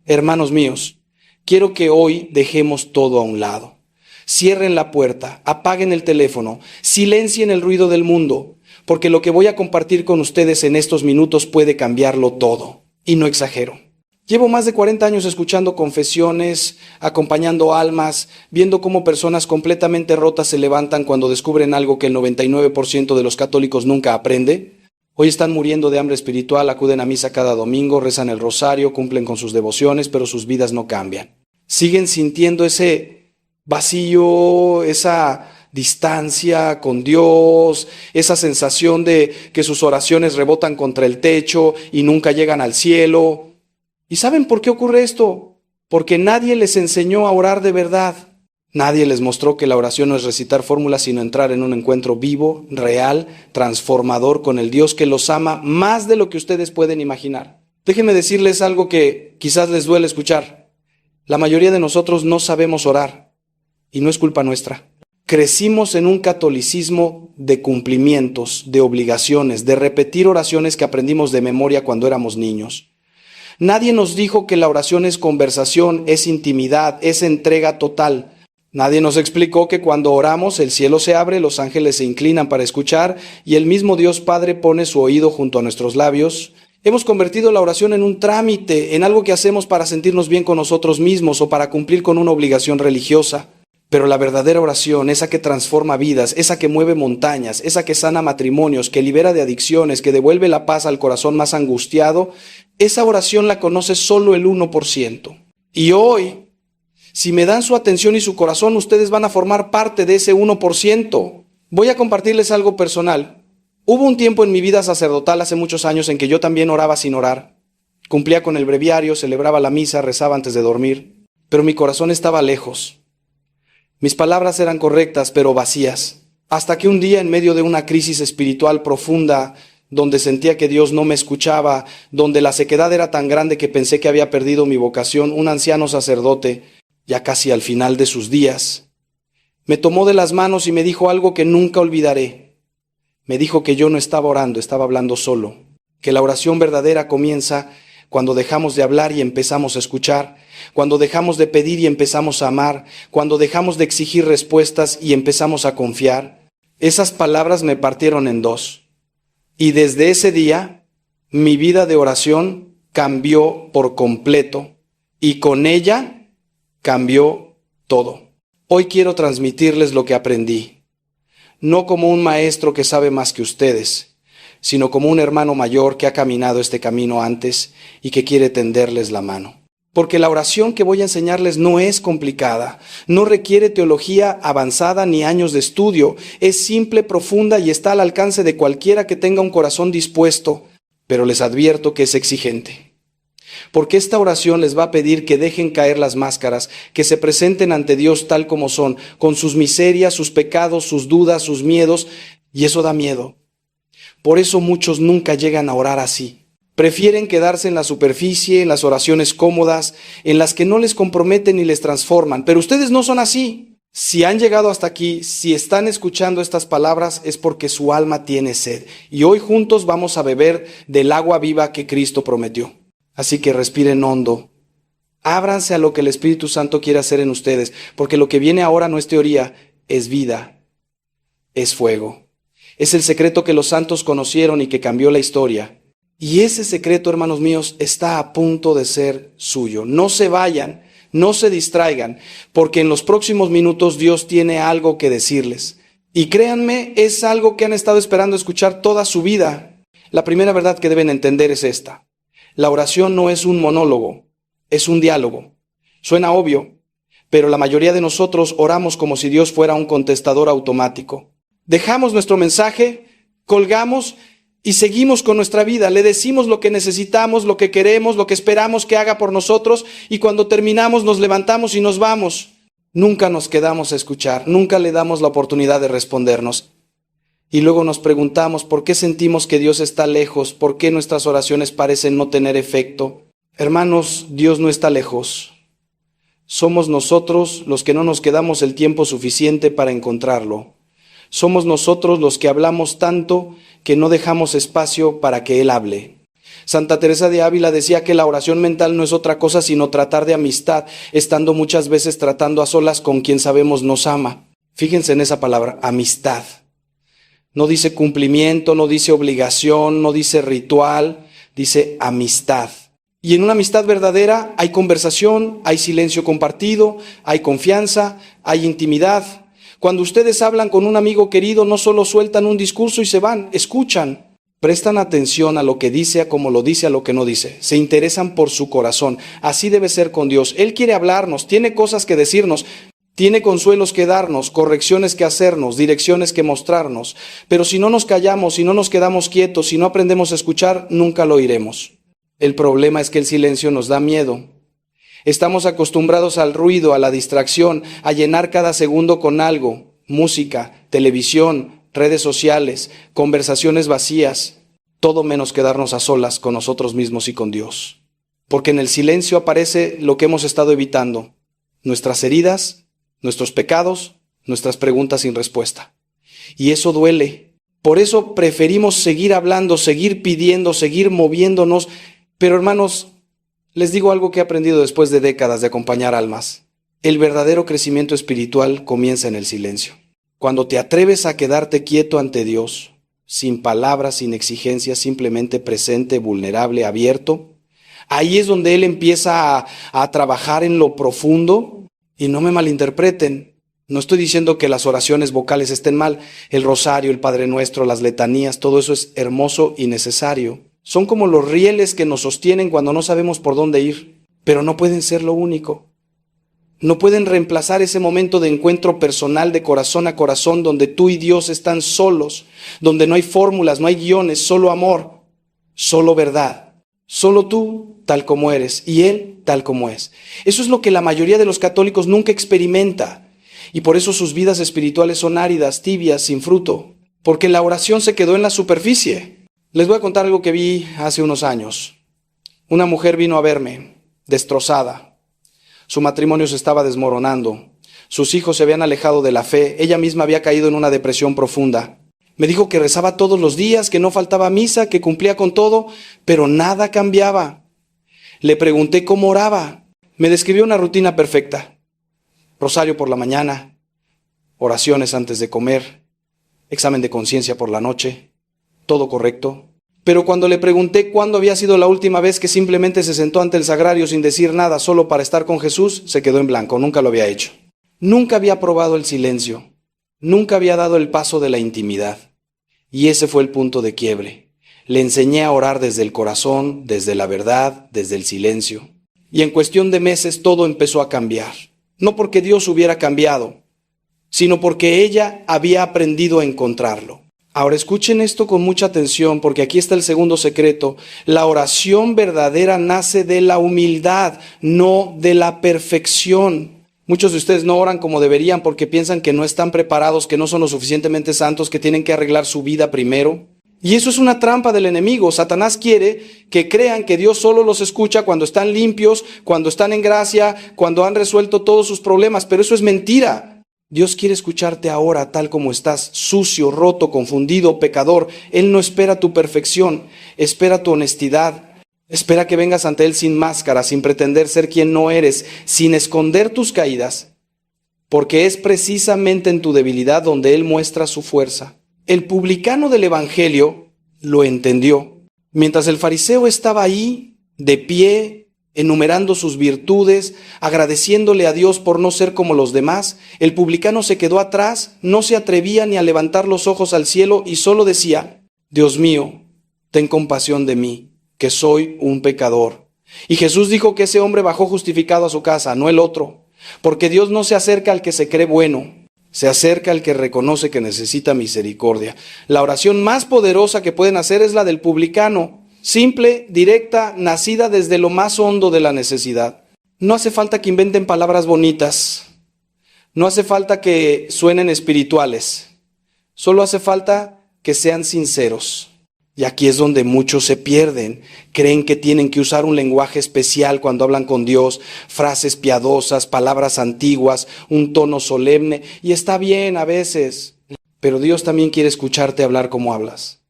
Hermanos míos, quiero que hoy dejemos todo a un lado. Cierren la puerta, apaguen el teléfono, silencien el ruido del mundo, porque lo que voy a compartir con ustedes en estos minutos puede cambiarlo todo. Y no exagero. Llevo más de 40 años escuchando confesiones, acompañando almas, viendo cómo personas completamente rotas se levantan cuando descubren algo que el 99% de los católicos nunca aprende. Hoy están muriendo de hambre espiritual, acuden a misa cada domingo, rezan el rosario, cumplen con sus devociones, pero sus vidas no cambian. Siguen sintiendo ese vacío, esa distancia con Dios, esa sensación de que sus oraciones rebotan contra el techo y nunca llegan al cielo. ¿Y saben por qué ocurre esto? Porque nadie les enseñó a orar de verdad. Nadie les mostró que la oración no es recitar fórmulas, sino entrar en un encuentro vivo, real, transformador con el Dios que los ama más de lo que ustedes pueden imaginar. Déjenme decirles algo que quizás les duele escuchar. La mayoría de nosotros no sabemos orar. Y no es culpa nuestra. Crecimos en un catolicismo de cumplimientos, de obligaciones, de repetir oraciones que aprendimos de memoria cuando éramos niños. Nadie nos dijo que la oración es conversación, es intimidad, es entrega total. Nadie nos explicó que cuando oramos el cielo se abre, los ángeles se inclinan para escuchar y el mismo Dios Padre pone su oído junto a nuestros labios. Hemos convertido la oración en un trámite, en algo que hacemos para sentirnos bien con nosotros mismos o para cumplir con una obligación religiosa. Pero la verdadera oración, esa que transforma vidas, esa que mueve montañas, esa que sana matrimonios, que libera de adicciones, que devuelve la paz al corazón más angustiado, esa oración la conoce solo el 1%. Y hoy, si me dan su atención y su corazón, ustedes van a formar parte de ese 1%. Voy a compartirles algo personal. Hubo un tiempo en mi vida sacerdotal hace muchos años en que yo también oraba sin orar. Cumplía con el breviario, celebraba la misa, rezaba antes de dormir, pero mi corazón estaba lejos. Mis palabras eran correctas, pero vacías. Hasta que un día, en medio de una crisis espiritual profunda, donde sentía que Dios no me escuchaba, donde la sequedad era tan grande que pensé que había perdido mi vocación, un anciano sacerdote, ya casi al final de sus días, me tomó de las manos y me dijo algo que nunca olvidaré. Me dijo que yo no estaba orando, estaba hablando solo, que la oración verdadera comienza cuando dejamos de hablar y empezamos a escuchar, cuando dejamos de pedir y empezamos a amar, cuando dejamos de exigir respuestas y empezamos a confiar. Esas palabras me partieron en dos. Y desde ese día, mi vida de oración cambió por completo y con ella cambió todo. Hoy quiero transmitirles lo que aprendí, no como un maestro que sabe más que ustedes, sino como un hermano mayor que ha caminado este camino antes y que quiere tenderles la mano. Porque la oración que voy a enseñarles no es complicada, no requiere teología avanzada ni años de estudio, es simple, profunda y está al alcance de cualquiera que tenga un corazón dispuesto, pero les advierto que es exigente. Porque esta oración les va a pedir que dejen caer las máscaras, que se presenten ante Dios tal como son, con sus miserias, sus pecados, sus dudas, sus miedos, y eso da miedo. Por eso muchos nunca llegan a orar así. Prefieren quedarse en la superficie, en las oraciones cómodas, en las que no les comprometen ni les transforman. Pero ustedes no son así. Si han llegado hasta aquí, si están escuchando estas palabras, es porque su alma tiene sed. Y hoy juntos vamos a beber del agua viva que Cristo prometió. Así que respiren hondo. Ábranse a lo que el Espíritu Santo quiere hacer en ustedes, porque lo que viene ahora no es teoría, es vida, es fuego. Es el secreto que los santos conocieron y que cambió la historia. Y ese secreto, hermanos míos, está a punto de ser suyo. No se vayan, no se distraigan, porque en los próximos minutos Dios tiene algo que decirles. Y créanme, es algo que han estado esperando escuchar toda su vida. La primera verdad que deben entender es esta. La oración no es un monólogo, es un diálogo. Suena obvio, pero la mayoría de nosotros oramos como si Dios fuera un contestador automático. Dejamos nuestro mensaje, colgamos y seguimos con nuestra vida. Le decimos lo que necesitamos, lo que queremos, lo que esperamos que haga por nosotros y cuando terminamos nos levantamos y nos vamos. Nunca nos quedamos a escuchar, nunca le damos la oportunidad de respondernos. Y luego nos preguntamos por qué sentimos que Dios está lejos, por qué nuestras oraciones parecen no tener efecto. Hermanos, Dios no está lejos. Somos nosotros los que no nos quedamos el tiempo suficiente para encontrarlo. Somos nosotros los que hablamos tanto que no dejamos espacio para que Él hable. Santa Teresa de Ávila decía que la oración mental no es otra cosa sino tratar de amistad, estando muchas veces tratando a solas con quien sabemos nos ama. Fíjense en esa palabra, amistad. No dice cumplimiento, no dice obligación, no dice ritual, dice amistad. Y en una amistad verdadera hay conversación, hay silencio compartido, hay confianza, hay intimidad. Cuando ustedes hablan con un amigo querido, no solo sueltan un discurso y se van, escuchan. Prestan atención a lo que dice, a cómo lo dice, a lo que no dice. Se interesan por su corazón. Así debe ser con Dios. Él quiere hablarnos, tiene cosas que decirnos, tiene consuelos que darnos, correcciones que hacernos, direcciones que mostrarnos. Pero si no nos callamos, si no nos quedamos quietos, si no aprendemos a escuchar, nunca lo oiremos. El problema es que el silencio nos da miedo. Estamos acostumbrados al ruido, a la distracción, a llenar cada segundo con algo, música, televisión, redes sociales, conversaciones vacías, todo menos quedarnos a solas con nosotros mismos y con Dios. Porque en el silencio aparece lo que hemos estado evitando, nuestras heridas, nuestros pecados, nuestras preguntas sin respuesta. Y eso duele. Por eso preferimos seguir hablando, seguir pidiendo, seguir moviéndonos. Pero hermanos, les digo algo que he aprendido después de décadas de acompañar almas. El verdadero crecimiento espiritual comienza en el silencio. Cuando te atreves a quedarte quieto ante Dios, sin palabras, sin exigencias, simplemente presente, vulnerable, abierto, ahí es donde Él empieza a trabajar en lo profundo. Y no me malinterpreten, no estoy diciendo que las oraciones vocales estén mal. El rosario, el Padre Nuestro, las letanías, todo eso es hermoso y necesario. Son como los rieles que nos sostienen cuando no sabemos por dónde ir, pero no pueden ser lo único. No pueden reemplazar ese momento de encuentro personal de corazón a corazón donde tú y Dios están solos, donde no hay fórmulas, no hay guiones, solo amor, solo verdad. Solo tú tal como eres y Él tal como es. Eso es lo que la mayoría de los católicos nunca experimenta y por eso sus vidas espirituales son áridas, tibias, sin fruto, porque la oración se quedó en la superficie. Les voy a contar algo que vi hace unos años. Una mujer vino a verme, destrozada. Su matrimonio se estaba desmoronando. Sus hijos se habían alejado de la fe. Ella misma había caído en una depresión profunda. Me dijo que rezaba todos los días, que no faltaba misa, que cumplía con todo, pero nada cambiaba. Le pregunté cómo oraba. Me describió una rutina perfecta. Rosario por la mañana, oraciones antes de comer, examen de conciencia por la noche, todo correcto. Pero cuando le pregunté cuándo había sido la última vez que simplemente se sentó ante el sagrario sin decir nada, solo para estar con Jesús, se quedó en blanco, nunca lo había hecho. Nunca había probado el silencio, nunca había dado el paso de la intimidad. Y ese fue el punto de quiebre. Le enseñé a orar desde el corazón, desde la verdad, desde el silencio. Y en cuestión de meses todo empezó a cambiar. No porque Dios hubiera cambiado, sino porque ella había aprendido a encontrarlo. Ahora escuchen esto con mucha atención porque aquí está el segundo secreto. La oración verdadera nace de la humildad, no de la perfección. Muchos de ustedes no oran como deberían porque piensan que no están preparados, que no son lo suficientemente santos, que tienen que arreglar su vida primero. Y eso es una trampa del enemigo. Satanás quiere que crean que Dios solo los escucha cuando están limpios, cuando están en gracia, cuando han resuelto todos sus problemas, pero eso es mentira. Dios quiere escucharte ahora tal como estás, sucio, roto, confundido, pecador. Él no espera tu perfección, espera tu honestidad. Espera que vengas ante Él sin máscara, sin pretender ser quien no eres, sin esconder tus caídas, porque es precisamente en tu debilidad donde Él muestra su fuerza. El publicano del Evangelio lo entendió. Mientras el fariseo estaba ahí, de pie, enumerando sus virtudes, agradeciéndole a Dios por no ser como los demás, el publicano se quedó atrás, no se atrevía ni a levantar los ojos al cielo y solo decía: Dios mío, ten compasión de mí, que soy un pecador. Y Jesús dijo que ese hombre bajó justificado a su casa, no el otro, porque Dios no se acerca al que se cree bueno, se acerca al que reconoce que necesita misericordia. La oración más poderosa que pueden hacer es la del publicano, simple, directa, nacida desde lo más hondo de la necesidad. No hace falta que inventen palabras bonitas, no hace falta que suenen espirituales, solo hace falta que sean sinceros. Y aquí es donde muchos se pierden. Creen que tienen que usar un lenguaje especial cuando hablan con Dios, frases piadosas, palabras antiguas, un tono solemne. Y está bien a veces, pero Dios también quiere escucharte hablar como hablas.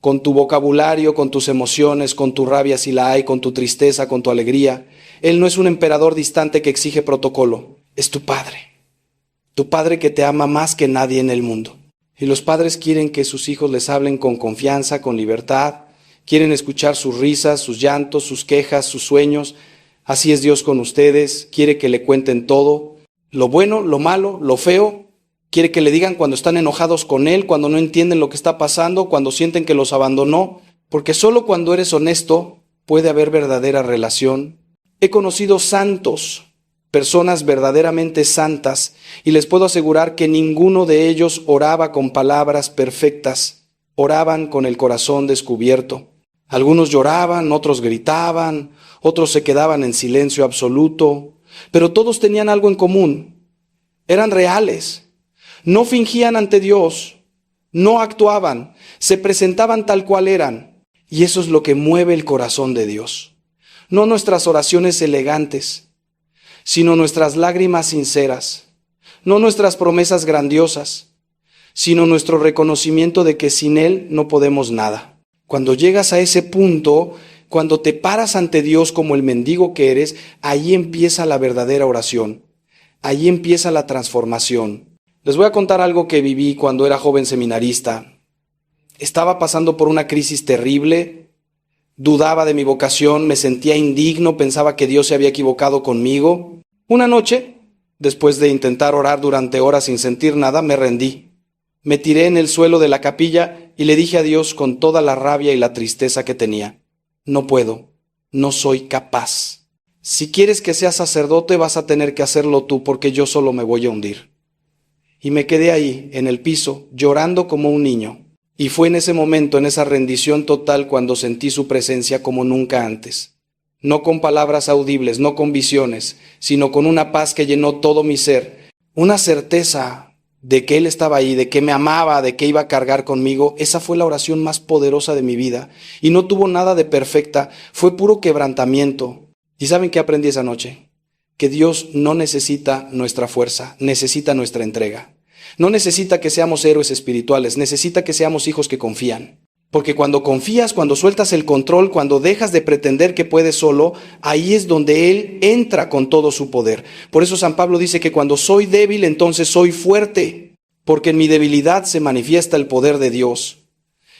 con tu vocabulario, con tus emociones, con tu rabia si la hay, con tu tristeza, con tu alegría. Él no es un emperador distante que exige protocolo, es tu Padre que te ama más que nadie en el mundo. Y los padres quieren que sus hijos les hablen con confianza, con libertad, quieren escuchar sus risas, sus llantos, sus quejas, sus sueños. Así es Dios con ustedes, quiere que le cuenten todo, lo bueno, lo malo, lo feo. Quiere que le digan cuando están enojados con Él, cuando no entienden lo que está pasando, cuando sienten que los abandonó, porque solo cuando eres honesto puede haber verdadera relación. He conocido santos, personas verdaderamente santas, y les puedo asegurar que ninguno de ellos oraba con palabras perfectas, oraban con el corazón descubierto. Algunos lloraban, otros gritaban, otros se quedaban en silencio absoluto, pero todos tenían algo en común, eran reales. No fingían ante Dios, no actuaban, se presentaban tal cual eran. Y eso es lo que mueve el corazón de Dios. No nuestras oraciones elegantes, sino nuestras lágrimas sinceras. No nuestras promesas grandiosas, sino nuestro reconocimiento de que sin Él no podemos nada. Cuando llegas a ese punto, cuando te paras ante Dios como el mendigo que eres, ahí empieza la verdadera oración. Ahí empieza la transformación. Les voy a contar algo que viví cuando era joven seminarista. Estaba pasando por una crisis terrible, dudaba de mi vocación, me sentía indigno, pensaba que Dios se había equivocado conmigo. Una noche, después de intentar orar durante horas sin sentir nada, me rendí. Me tiré en el suelo de la capilla y le dije a Dios con toda la rabia y la tristeza que tenía: no puedo, no soy capaz. Si quieres que seas sacerdote vas a tener que hacerlo tú, porque yo solo me voy a hundir. Y me quedé ahí, en el piso, llorando como un niño. Y fue en ese momento, en esa rendición total, cuando sentí su presencia como nunca antes. No con palabras audibles, no con visiones, sino con una paz que llenó todo mi ser. Una certeza de que Él estaba ahí, de que me amaba, de que iba a cargar conmigo. Esa fue la oración más poderosa de mi vida. Y no tuvo nada de perfecta, fue puro quebrantamiento. ¿Y saben qué aprendí esa noche? Que Dios no necesita nuestra fuerza, necesita nuestra entrega. No necesita que seamos héroes espirituales, necesita que seamos hijos que confían. Porque cuando confías, cuando sueltas el control, cuando dejas de pretender que puedes solo, ahí es donde Él entra con todo su poder. Por eso San Pablo dice que cuando soy débil, entonces soy fuerte, porque en mi debilidad se manifiesta el poder de Dios.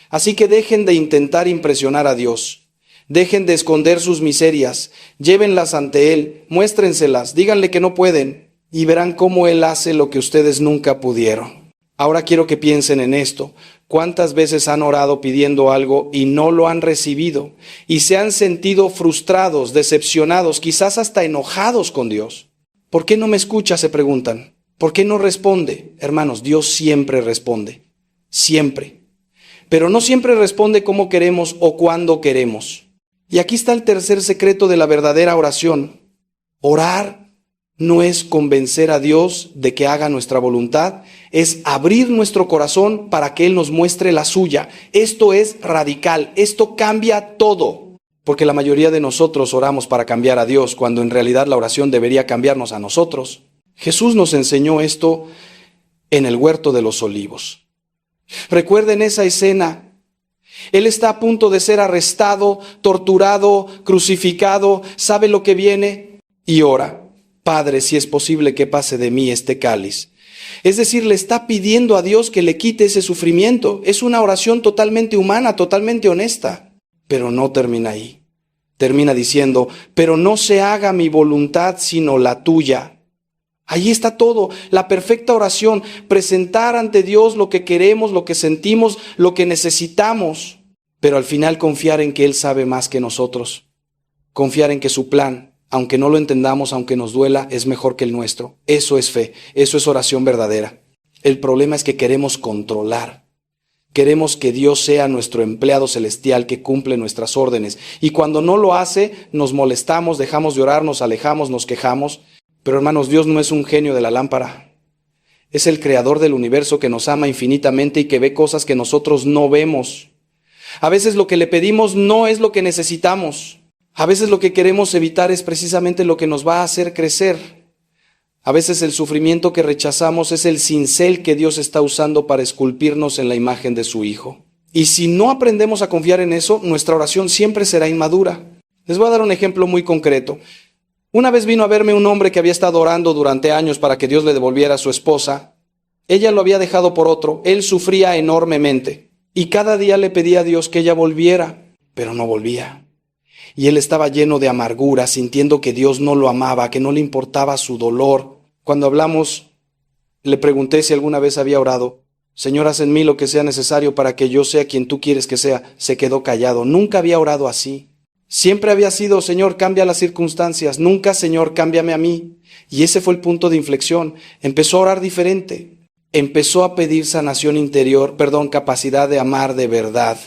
Así que dejen de intentar impresionar a Dios. Dejen de esconder sus miserias, llévenlas ante Él, muéstrenselas, díganle que no pueden y verán cómo Él hace lo que ustedes nunca pudieron. Ahora quiero que piensen en esto. ¿Cuántas veces han orado pidiendo algo y no lo han recibido? Y se han sentido frustrados, decepcionados, quizás hasta enojados con Dios. ¿Por qué no me escucha?, se preguntan. ¿Por qué no responde? Hermanos, Dios siempre responde. Siempre. Pero no siempre responde como queremos o cuando queremos. Y aquí está el tercer secreto de la verdadera oración. Orar no es convencer a Dios de que haga nuestra voluntad, es abrir nuestro corazón para que Él nos muestre la suya. Esto es radical, esto cambia todo. Porque la mayoría de nosotros oramos para cambiar a Dios, cuando en realidad la oración debería cambiarnos a nosotros. Jesús nos enseñó esto en el huerto de los olivos. Recuerden esa escena. Él está a punto de ser arrestado, torturado, crucificado, sabe lo que viene y ora: Padre, si es posible que pase de mí este cáliz. Es decir, le está pidiendo a Dios que le quite ese sufrimiento. Es una oración totalmente humana, totalmente honesta. Pero no termina ahí. Termina diciendo: pero no se haga mi voluntad sino la tuya. Ahí está todo, la perfecta oración, presentar ante Dios lo que queremos, lo que sentimos, lo que necesitamos, pero al final confiar en que Él sabe más que nosotros, confiar en que su plan, aunque no lo entendamos, aunque nos duela, es mejor que el nuestro. Eso es fe, eso es oración verdadera. El problema es que queremos controlar, queremos que Dios sea nuestro empleado celestial que cumple nuestras órdenes, y cuando no lo hace, nos molestamos, dejamos de orar, nos alejamos, nos quejamos. Pero hermanos, Dios no es un genio de la lámpara. Es el creador del universo que nos ama infinitamente y que ve cosas que nosotros no vemos. A veces lo que le pedimos no es lo que necesitamos. A veces lo que queremos evitar es precisamente lo que nos va a hacer crecer. A veces el sufrimiento que rechazamos es el cincel que Dios está usando para esculpirnos en la imagen de su Hijo. Y si no aprendemos a confiar en eso, nuestra oración siempre será inmadura. Les voy a dar un ejemplo muy concreto. Una vez vino a verme un hombre que había estado orando durante años para que Dios le devolviera a su esposa. Ella lo había dejado por otro. Él sufría enormemente. Y cada día le pedía a Dios que ella volviera, pero no volvía. Y él estaba lleno de amargura, sintiendo que Dios no lo amaba, que no le importaba su dolor. Cuando hablamos, le pregunté si alguna vez había orado. Señor, haz en mí lo que sea necesario para que yo sea quien tú quieres que sea. Se quedó callado. Nunca había orado así. Siempre había sido, Señor, cambia las circunstancias. Nunca, Señor, cámbiame a mí. Y ese fue el punto de inflexión. Empezó a orar diferente. Empezó a pedir sanación interior, capacidad de amar de verdad.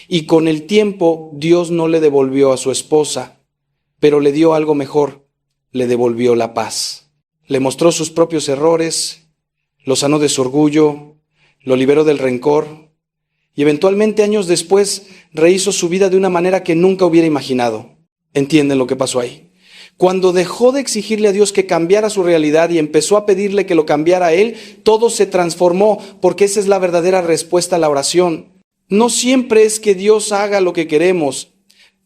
Y con el tiempo, Dios no le devolvió a su esposa, pero le dio algo mejor. Le devolvió la paz. Le mostró sus propios errores, lo sanó de su orgullo, lo liberó del rencor. Y eventualmente, años después, rehizo su vida de una manera que nunca hubiera imaginado. ¿Entienden lo que pasó ahí? Cuando dejó de exigirle a Dios que cambiara su realidad y empezó a pedirle que lo cambiara a él, todo se transformó, porque esa es la verdadera respuesta a la oración. No siempre es que Dios haga lo que queremos.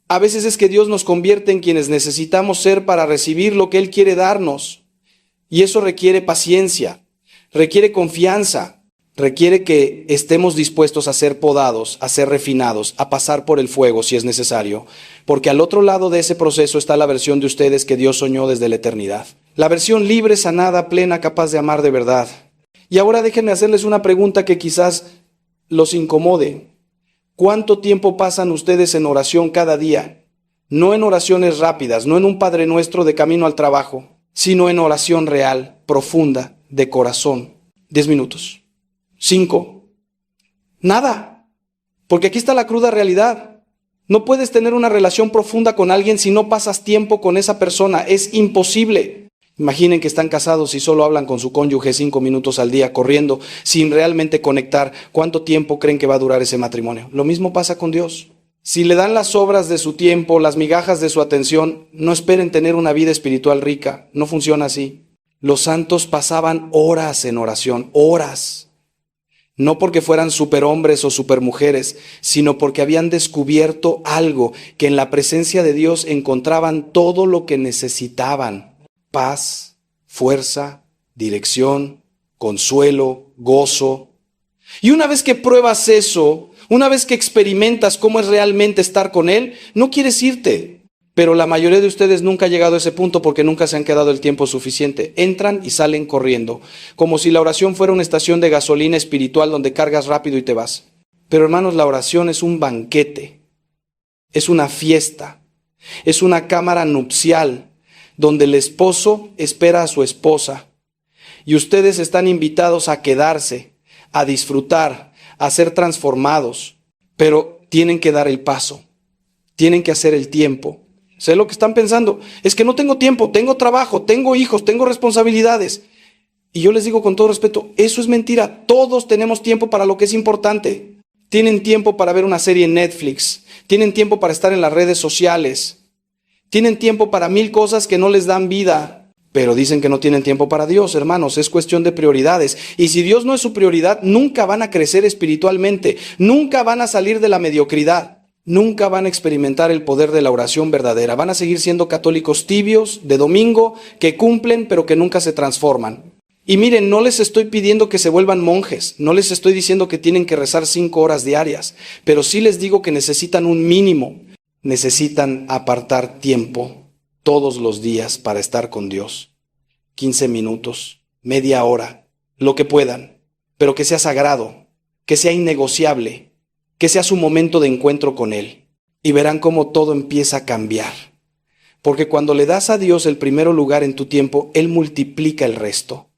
A veces es que Dios nos convierte en quienes necesitamos ser para recibir lo que Él quiere darnos. Y eso requiere paciencia, requiere confianza. Requiere que estemos dispuestos a ser podados, a ser refinados, a pasar por el fuego si es necesario, porque al otro lado de ese proceso está la versión de ustedes que Dios soñó desde la eternidad. La versión libre, sanada, plena, capaz de amar de verdad. Y ahora déjenme hacerles una pregunta que quizás los incomode. ¿Cuánto tiempo pasan ustedes en oración cada día? No en oraciones rápidas, no en un Padre Nuestro de camino al trabajo, sino en oración real, profunda, de corazón. 10 minutos. 5. Nada. Porque aquí está la cruda realidad. No puedes tener una relación profunda con alguien si no pasas tiempo con esa persona. Es imposible. Imaginen que están casados y solo hablan con su cónyuge 5 minutos al día, corriendo, sin realmente conectar. ¿Cuánto tiempo creen que va a durar ese matrimonio? Lo mismo pasa con Dios. Si le dan las sobras de su tiempo, las migajas de su atención, no esperen tener una vida espiritual rica. No funciona así. Los santos pasaban horas en oración, horas. No porque fueran superhombres o supermujeres, sino porque habían descubierto algo, que en la presencia de Dios encontraban todo lo que necesitaban. Paz, fuerza, dirección, consuelo, gozo. Y una vez que pruebas eso, una vez que experimentas cómo es realmente estar con Él, no quieres irte. Pero la mayoría de ustedes nunca ha llegado a ese punto porque nunca se han quedado el tiempo suficiente. Entran y salen corriendo, como si la oración fuera una estación de gasolina espiritual donde cargas rápido y te vas. Pero hermanos, la oración es un banquete, es una fiesta, es una cámara nupcial donde el esposo espera a su esposa y ustedes están invitados a quedarse, a disfrutar, a ser transformados, pero tienen que dar el paso, tienen que hacer el tiempo. Sé lo que están pensando, es que no tengo tiempo, tengo trabajo, tengo hijos, tengo responsabilidades. Y yo les digo con todo respeto, eso es mentira. Todos tenemos tiempo para lo que es importante. Tienen tiempo para ver una serie en Netflix, tienen tiempo para estar en las redes sociales, tienen tiempo para 1000 cosas que no les dan vida, pero dicen que no tienen tiempo para Dios, hermanos. Es cuestión de prioridades. Y si Dios no es su prioridad, nunca van a crecer espiritualmente, nunca van a salir de la mediocridad. Nunca van a experimentar el poder de la oración verdadera. Van a seguir siendo católicos tibios, de domingo, que cumplen pero que nunca se transforman. Y miren, no les estoy pidiendo que se vuelvan monjes, no les estoy diciendo que tienen que rezar 5 horas diarias, pero sí les digo que necesitan un mínimo. Necesitan apartar tiempo todos los días para estar con Dios. 15 minutos, media hora, lo que puedan, pero que sea sagrado, que sea innegociable. Que sea su momento de encuentro con Él. Y verán cómo todo empieza a cambiar. Porque cuando le das a Dios el primer lugar en tu tiempo, Él multiplica el resto.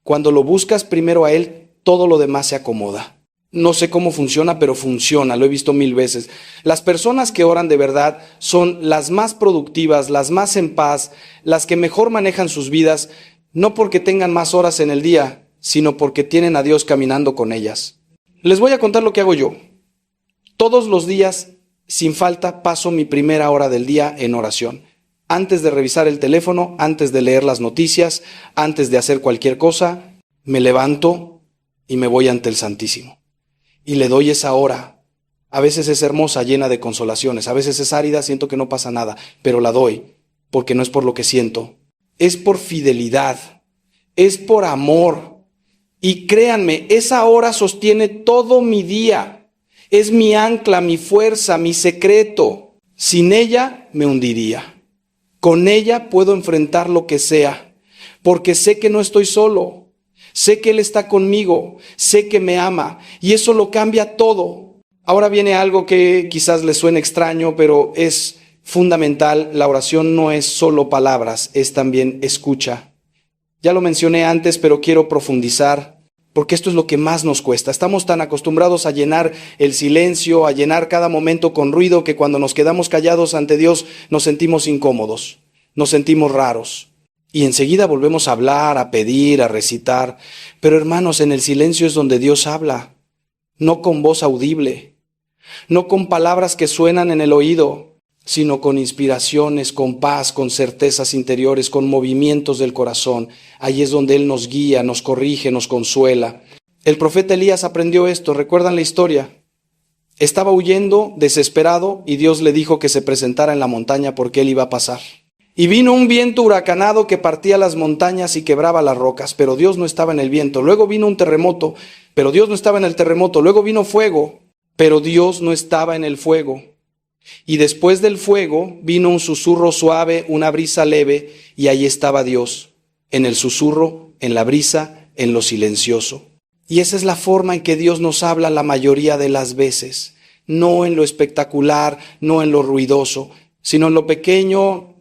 Cuando lo buscas primero a Él, todo lo demás se acomoda. No sé cómo funciona, pero funciona, lo he visto 1000 veces. Las personas que oran de verdad son las más productivas, las más en paz, las que mejor manejan sus vidas, no porque tengan más horas en el día, sino porque tienen a Dios caminando con ellas. Les voy a contar lo que hago yo. Todos los días, sin falta, paso mi primera hora del día en oración. Antes de revisar el teléfono, antes de leer las noticias, antes de hacer cualquier cosa, me levanto y me voy ante el Santísimo. Y le doy esa hora A veces es hermosa, llena de consolaciones. A veces es árida, siento que no pasa nada, pero la doy, porque no es por lo que siento. Es por fidelidad, es por amor. Y créanme, esa hora sostiene todo mi día. Es mi ancla, mi fuerza, mi secreto. Sin ella me hundiría. Con ella puedo enfrentar lo que sea, porque sé que no estoy solo. Sé que Él está conmigo, sé que me ama, y eso lo cambia todo. Ahora viene algo que quizás les suene extraño, pero es fundamental. La oración no es solo palabras, es también escucha. Ya lo mencioné antes, pero quiero profundizar, porque esto es lo que más nos cuesta. Estamos tan acostumbrados a llenar el silencio, a llenar cada momento con ruido, que cuando nos quedamos callados ante Dios nos sentimos incómodos, nos sentimos raros. Y enseguida volvemos a hablar, a pedir, a recitar. Pero hermanos, en el silencio es donde Dios habla, no con voz audible, no con palabras que suenan en el oído, sino con inspiraciones, con paz, con certezas interiores, con movimientos del corazón. Ahí es donde Él nos guía, nos corrige, nos consuela. El profeta Elías aprendió esto, ¿recuerdan la historia? Estaba huyendo, desesperado, y Dios le dijo que se presentara en la montaña porque él iba a pasar. Y vino un viento huracanado que partía las montañas y quebraba las rocas, pero Dios no estaba en el viento. Luego vino un terremoto, pero Dios no estaba en el terremoto. Luego vino fuego, pero Dios no estaba en el fuego. Y después del fuego vino un susurro suave, una brisa leve, y ahí estaba Dios, en el susurro, en la brisa, en lo silencioso. Y esa es la forma en que Dios nos habla la mayoría de las veces, no en lo espectacular, no en lo ruidoso, sino en lo pequeño,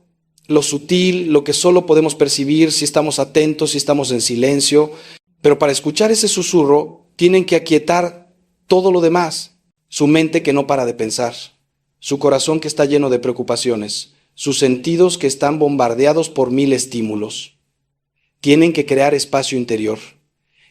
lo sutil, lo que solo podemos percibir si estamos atentos, si estamos en silencio. Pero para escuchar ese susurro, tienen que aquietar todo lo demás, su mente que no para de pensar, su corazón que está lleno de preocupaciones, sus sentidos que están bombardeados por 1000 estímulos. Tienen que crear espacio interior.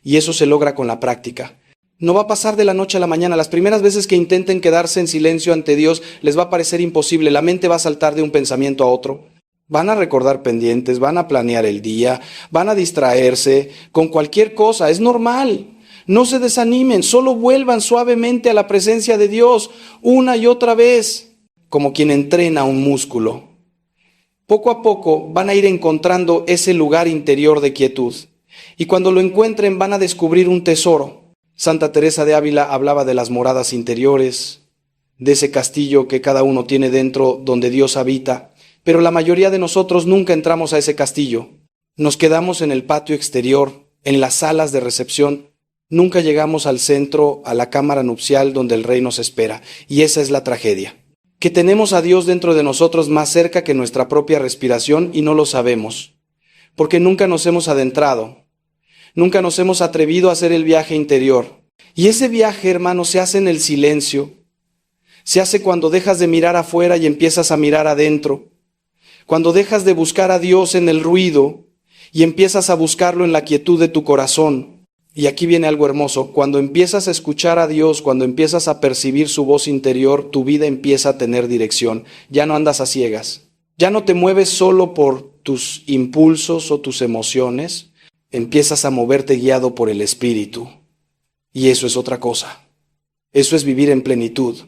Y eso se logra con la práctica. No va a pasar de la noche a la mañana. Las primeras veces que intenten quedarse en silencio ante Dios, les va a parecer imposible. La mente va a saltar de un pensamiento a otro. Van a recordar pendientes, van a planear el día, van a distraerse con cualquier cosa. Es normal. No se desanimen, solo vuelvan suavemente a la presencia de Dios una y otra vez, como quien entrena un músculo. Poco a poco van a ir encontrando ese lugar interior de quietud. Y cuando lo encuentren van a descubrir un tesoro. Santa Teresa de Ávila hablaba de las moradas interiores, de ese castillo que cada uno tiene dentro donde Dios habita. Pero la mayoría de nosotros nunca entramos a ese castillo. Nos quedamos en el patio exterior, en las salas de recepción. Nunca llegamos al centro, a la cámara nupcial donde el rey nos espera. Y esa es la tragedia. Que tenemos a Dios dentro de nosotros más cerca que nuestra propia respiración y no lo sabemos. Porque nunca nos hemos adentrado. Nunca nos hemos atrevido a hacer el viaje interior. Y ese viaje, hermano, se hace en el silencio. Se hace cuando dejas de mirar afuera y empiezas a mirar adentro. Cuando dejas de buscar a Dios en el ruido y empiezas a buscarlo en la quietud de tu corazón. Y aquí viene algo hermoso. Cuando empiezas a escuchar a Dios, cuando empiezas a percibir su voz interior, tu vida empieza a tener dirección. Ya no andas a ciegas. Ya no te mueves solo por tus impulsos o tus emociones. Empiezas a moverte guiado por el Espíritu. Y eso es otra cosa. Eso es vivir en plenitud.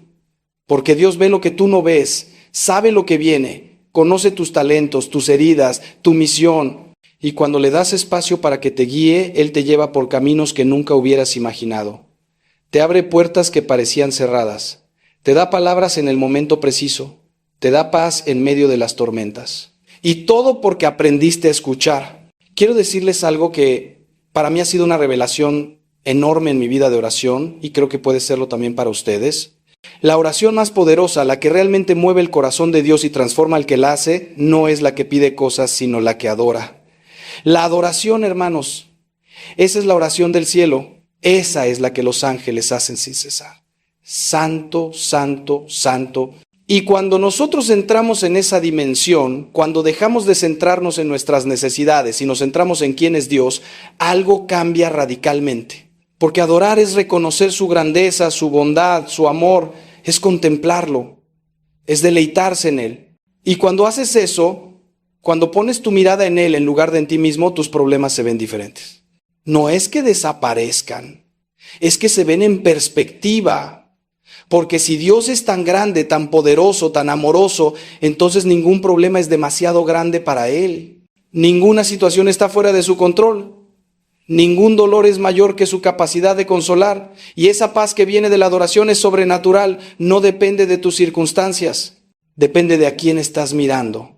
Porque Dios ve lo que tú no ves, sabe lo que viene, conoce tus talentos, tus heridas, tu misión. Y cuando le das espacio para que te guíe, Él te lleva por caminos que nunca hubieras imaginado. Te abre puertas que parecían cerradas. Te da palabras en el momento preciso. Te da paz en medio de las tormentas. Y todo porque aprendiste a escuchar. Quiero decirles algo que para mí ha sido una revelación enorme en mi vida de oración y creo que puede serlo también para ustedes. La oración más poderosa, la que realmente mueve el corazón de Dios y transforma al que la hace, no es la que pide cosas, sino la que adora. La adoración, hermanos, esa es la oración del cielo. Esa es la que los ángeles hacen sin cesar. Santo, santo, santo. Y cuando nosotros entramos en esa dimensión, cuando dejamos de centrarnos en nuestras necesidades y nos centramos en quién es Dios, algo cambia radicalmente. Porque adorar es reconocer su grandeza, su bondad, su amor, es contemplarlo, es deleitarse en Él. Y cuando haces eso, cuando pones tu mirada en Él en lugar de en ti mismo, tus problemas se ven diferentes. No es que desaparezcan, es que se ven en perspectiva. Porque si Dios es tan grande, tan poderoso, tan amoroso, entonces ningún problema es demasiado grande para Él. Ninguna situación está fuera de su control. Ningún dolor es mayor que su capacidad de consolar. Y esa paz que viene de la adoración es sobrenatural. No depende de tus circunstancias. Depende de a quién estás mirando.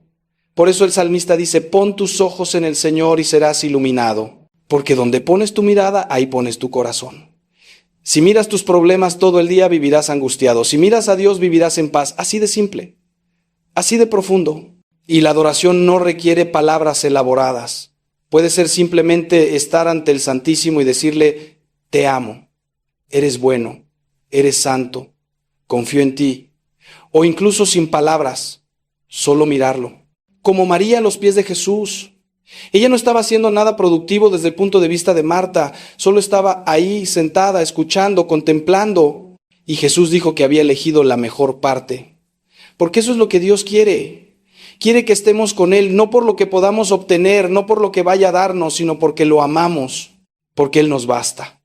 Por eso el salmista dice, pon tus ojos en el Señor y serás iluminado. Porque donde pones tu mirada, ahí pones tu corazón. Si miras tus problemas todo el día, vivirás angustiado. Si miras a Dios, vivirás en paz. Así de simple, así de profundo. Y la adoración no requiere palabras elaboradas. Puede ser simplemente estar ante el Santísimo y decirle, te amo, eres bueno, eres santo, confío en ti. O incluso sin palabras, solo mirarlo. Como María a los pies de Jesús. Ella no estaba haciendo nada productivo desde el punto de vista de Marta, solo estaba ahí sentada, escuchando, contemplando. Y Jesús dijo que había elegido la mejor parte. Porque eso es lo que Dios quiere. Quiere que estemos con Él, no por lo que podamos obtener, no por lo que vaya a darnos, sino porque lo amamos, porque Él nos basta.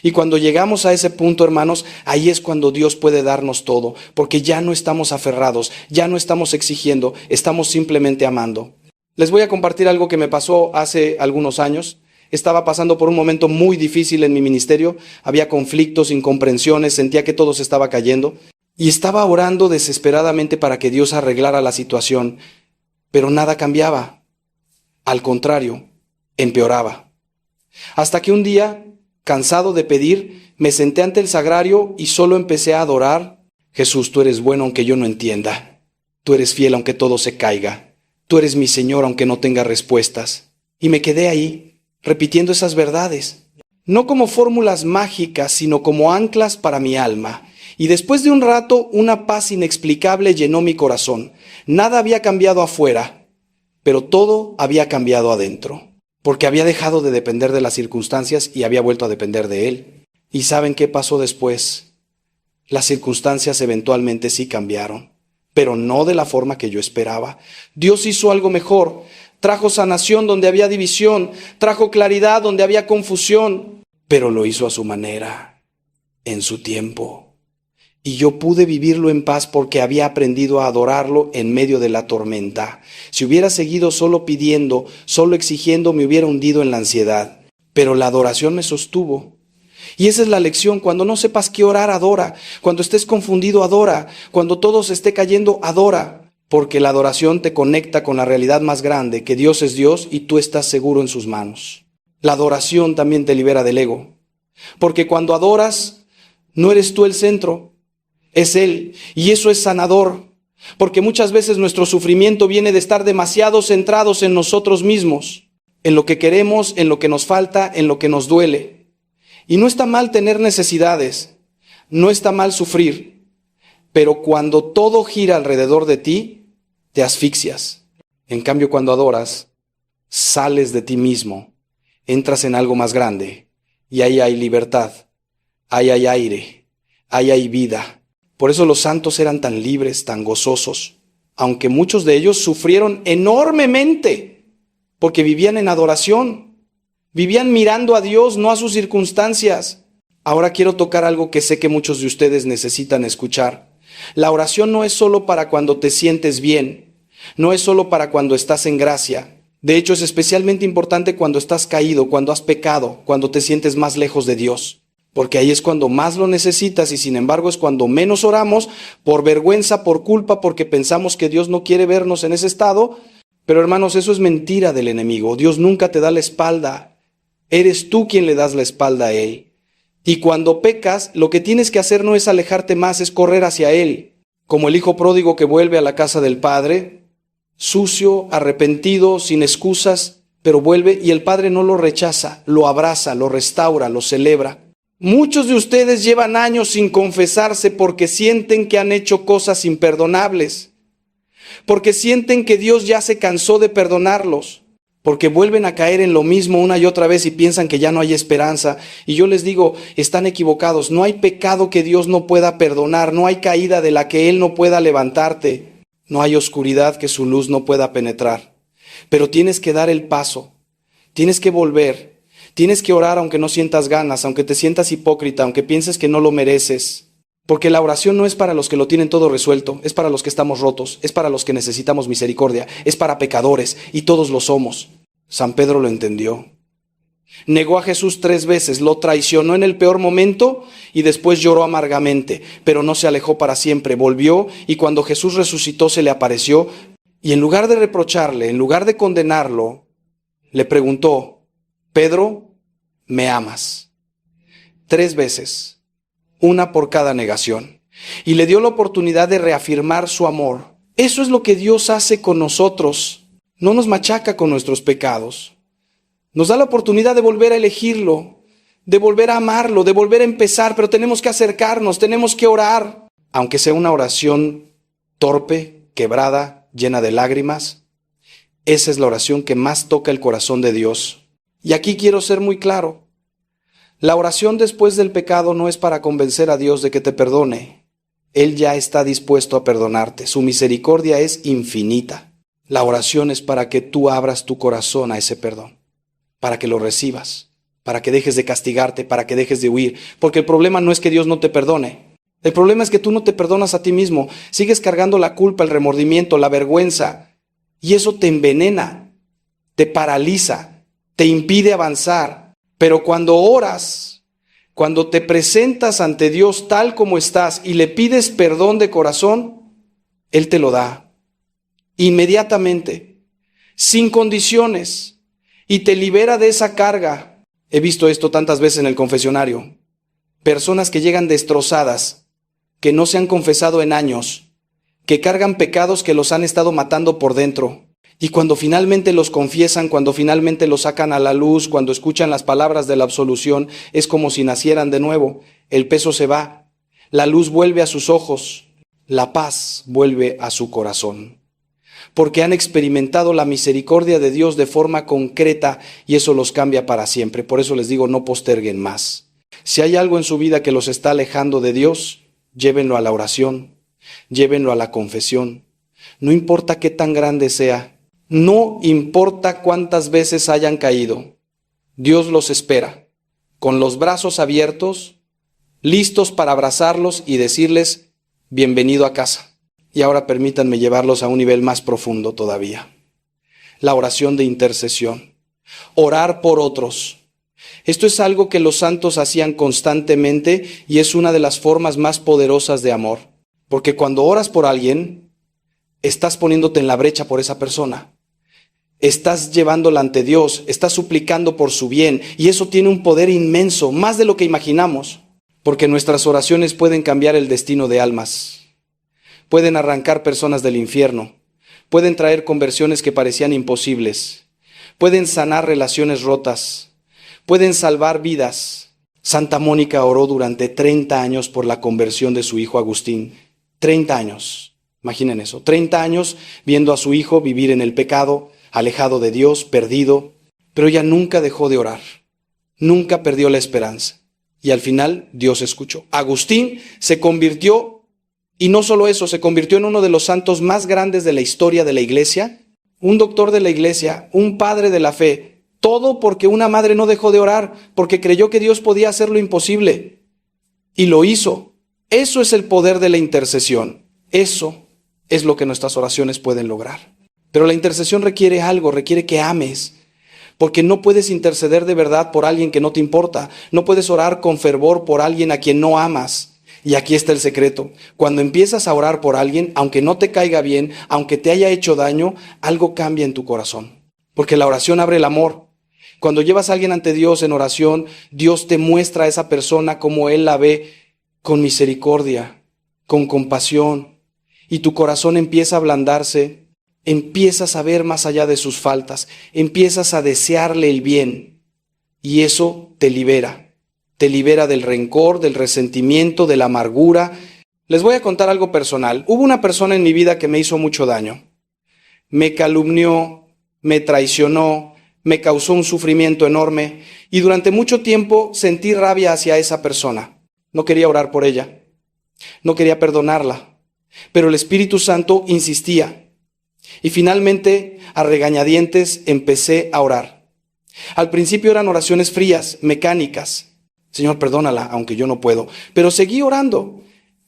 Y cuando llegamos a ese punto, hermanos, ahí es cuando Dios puede darnos todo, porque ya no estamos aferrados, ya no estamos exigiendo, estamos simplemente amando. Les voy a compartir algo que me pasó hace algunos años. Estaba pasando por un momento muy difícil en mi ministerio, había conflictos, incomprensiones, sentía que todo se estaba cayendo. Y estaba orando desesperadamente para que Dios arreglara la situación, pero nada cambiaba. Al contrario, empeoraba. Hasta que un día, cansado de pedir, me senté ante el sagrario y solo empecé a adorar. Jesús, tú eres bueno aunque yo no entienda. Tú eres fiel aunque todo se caiga. Tú eres mi Señor aunque no tenga respuestas. Y me quedé ahí, repitiendo esas verdades. No como fórmulas mágicas, sino como anclas para mi alma. Y después de un rato, una paz inexplicable llenó mi corazón. Nada había cambiado afuera, pero todo había cambiado adentro. Porque había dejado de depender de las circunstancias y había vuelto a depender de Él. ¿Y saben qué pasó después? Las circunstancias eventualmente sí cambiaron, pero no de la forma que yo esperaba. Dios hizo algo mejor. Trajo sanación donde había división, trajo claridad donde había confusión, pero lo hizo a su manera, en su tiempo. Y yo pude vivirlo en paz porque había aprendido a adorarlo en medio de la tormenta. Si hubiera seguido solo pidiendo, solo exigiendo, me hubiera hundido en la ansiedad. Pero la adoración me sostuvo. Y esa es la lección. Cuando no sepas qué orar, adora. Cuando estés confundido, adora. Cuando todo se esté cayendo, adora. Porque la adoración te conecta con la realidad más grande, que Dios es Dios y tú estás seguro en sus manos. La adoración también te libera del ego. Porque cuando adoras, no eres tú el centro. Es Él, y eso es sanador, porque muchas veces nuestro sufrimiento viene de estar demasiado centrados en nosotros mismos, en lo que queremos, en lo que nos falta, en lo que nos duele. Y no está mal tener necesidades, no está mal sufrir, pero cuando todo gira alrededor de ti, te asfixias. En cambio, cuando adoras, sales de ti mismo, entras en algo más grande, y ahí hay libertad, ahí hay aire, ahí hay vida. Por eso los santos eran tan libres, tan gozosos, aunque muchos de ellos sufrieron enormemente, porque vivían en adoración, vivían mirando a Dios, no a sus circunstancias. Ahora quiero tocar algo que sé que muchos de ustedes necesitan escuchar. La oración no es solo para cuando te sientes bien, no es solo para cuando estás en gracia. De hecho, es especialmente importante cuando estás caído, cuando has pecado, cuando te sientes más lejos de Dios. Porque ahí es cuando más lo necesitas y sin embargo es cuando menos oramos por vergüenza, por culpa, porque pensamos que Dios no quiere vernos en ese estado. Pero hermanos, eso es mentira del enemigo. Dios nunca te da la espalda. Eres tú quien le das la espalda a Él. Y cuando pecas, lo que tienes que hacer no es alejarte más, es correr hacia Él. Como el hijo pródigo que vuelve a la casa del padre, sucio, arrepentido, sin excusas, pero vuelve y el padre no lo rechaza, lo abraza, lo restaura, lo celebra. Muchos de ustedes llevan años sin confesarse porque sienten que han hecho cosas imperdonables, porque sienten que Dios ya se cansó de perdonarlos, porque vuelven a caer en lo mismo una y otra vez y piensan que ya no hay esperanza. Y yo les digo, están equivocados. No hay pecado que Dios no pueda perdonar, no hay caída de la que Él no pueda levantarte, no hay oscuridad que su luz no pueda penetrar. Pero tienes que dar el paso, tienes que volver. Tienes que orar aunque no sientas ganas, aunque te sientas hipócrita, aunque pienses que no lo mereces. Porque la oración no es para los que lo tienen todo resuelto, es para los que estamos rotos, es para los que necesitamos misericordia, es para pecadores, y todos lo somos. San Pedro lo entendió. Negó a Jesús 3 veces, lo traicionó en el peor momento y después lloró amargamente, pero no se alejó para siempre, volvió y cuando Jesús resucitó se le apareció y en lugar de reprocharle, en lugar de condenarlo, le preguntó: Pedro, ¿me amas? 3 veces, una por cada negación, y le dio la oportunidad de reafirmar su amor. Eso es lo que Dios hace con nosotros, no nos machaca con nuestros pecados. Nos da la oportunidad de volver a elegirlo, de volver a amarlo, de volver a empezar, pero tenemos que acercarnos, tenemos que orar. Aunque sea una oración torpe, quebrada, llena de lágrimas, esa es la oración que más toca el corazón de Dios. Y aquí quiero ser muy claro. La oración después del pecado no es para convencer a Dios de que te perdone. Él ya está dispuesto a perdonarte. Su misericordia es infinita. La oración es para que tú abras tu corazón a ese perdón, para que lo recibas, para que dejes de castigarte, para que dejes de huir. Porque el problema no es que Dios no te perdone. El problema es que tú no te perdonas a ti mismo. Sigues cargando la culpa, el remordimiento, la vergüenza. Y eso te envenena, te paraliza, te impide avanzar. Pero cuando oras, cuando te presentas ante Dios tal como estás y le pides perdón de corazón, Él te lo da. Inmediatamente, sin condiciones. Y te libera de esa carga. He visto esto tantas veces en el confesionario. Personas que llegan destrozadas, que no se han confesado en años, que cargan pecados que los han estado matando por dentro. Y cuando finalmente los confiesan, cuando finalmente los sacan a la luz, cuando escuchan las palabras de la absolución, es como si nacieran de nuevo. El peso se va, la luz vuelve a sus ojos, la paz vuelve a su corazón. Porque han experimentado la misericordia de Dios de forma concreta y eso los cambia para siempre. Por eso les digo, no posterguen más. Si hay algo en su vida que los está alejando de Dios, llévenlo a la oración, llévenlo a la confesión. No importa qué tan grande sea, no importa cuántas veces hayan caído, Dios los espera, con los brazos abiertos, listos para abrazarlos y decirles: bienvenido a casa. Y ahora permítanme llevarlos a un nivel más profundo todavía. La oración de intercesión. Orar por otros. Esto es algo que los santos hacían constantemente y es una de las formas más poderosas de amor. Porque cuando oras por alguien, estás poniéndote en la brecha por esa persona. Estás llevándola ante Dios, estás suplicando por su bien y eso tiene un poder inmenso, más de lo que imaginamos. Porque nuestras oraciones pueden cambiar el destino de almas. Pueden arrancar personas del infierno, pueden traer conversiones que parecían imposibles, pueden sanar relaciones rotas, pueden salvar vidas. Santa Mónica oró durante 30 años por la conversión de su hijo Agustín. 30 años, imaginen eso, 30 años viendo a su hijo vivir en el pecado, alejado de Dios, perdido, pero ella nunca dejó de orar, nunca perdió la esperanza. Y al final Dios escuchó. Agustín se convirtió. Y no solo eso, se convirtió en uno de los santos más grandes de la historia de la iglesia, un doctor de la iglesia, un padre de la fe, todo porque una madre no dejó de orar, porque creyó que Dios podía hacer lo imposible. Y lo hizo. Eso es el poder de la intercesión. Eso es lo que nuestras oraciones pueden lograr. Pero la intercesión requiere algo, requiere que ames. Porque no puedes interceder de verdad por alguien que no te importa. No puedes orar con fervor por alguien a quien no amas. Y aquí está el secreto. Cuando empiezas a orar por alguien, aunque no te caiga bien, aunque te haya hecho daño, algo cambia en tu corazón. Porque la oración abre el amor. Cuando llevas a alguien ante Dios en oración, Dios te muestra a esa persona como Él la ve, con misericordia, con compasión. Y tu corazón empieza a ablandarse, empiezas a ver más allá de sus faltas, empiezas a desearle el bien. Y eso te libera. Te libera del rencor, del resentimiento, de la amargura. Les voy a contar algo personal. Hubo una persona en mi vida que me hizo mucho daño. Me calumnió, me traicionó, me causó un sufrimiento enorme y durante mucho tiempo sentí rabia hacia esa persona. No quería orar por ella, no quería perdonarla, pero el Espíritu Santo insistía. Y finalmente, a regañadientes, empecé a orar. Al principio eran oraciones frías, mecánicas. Señor, perdónala, aunque yo no puedo. Pero seguí orando.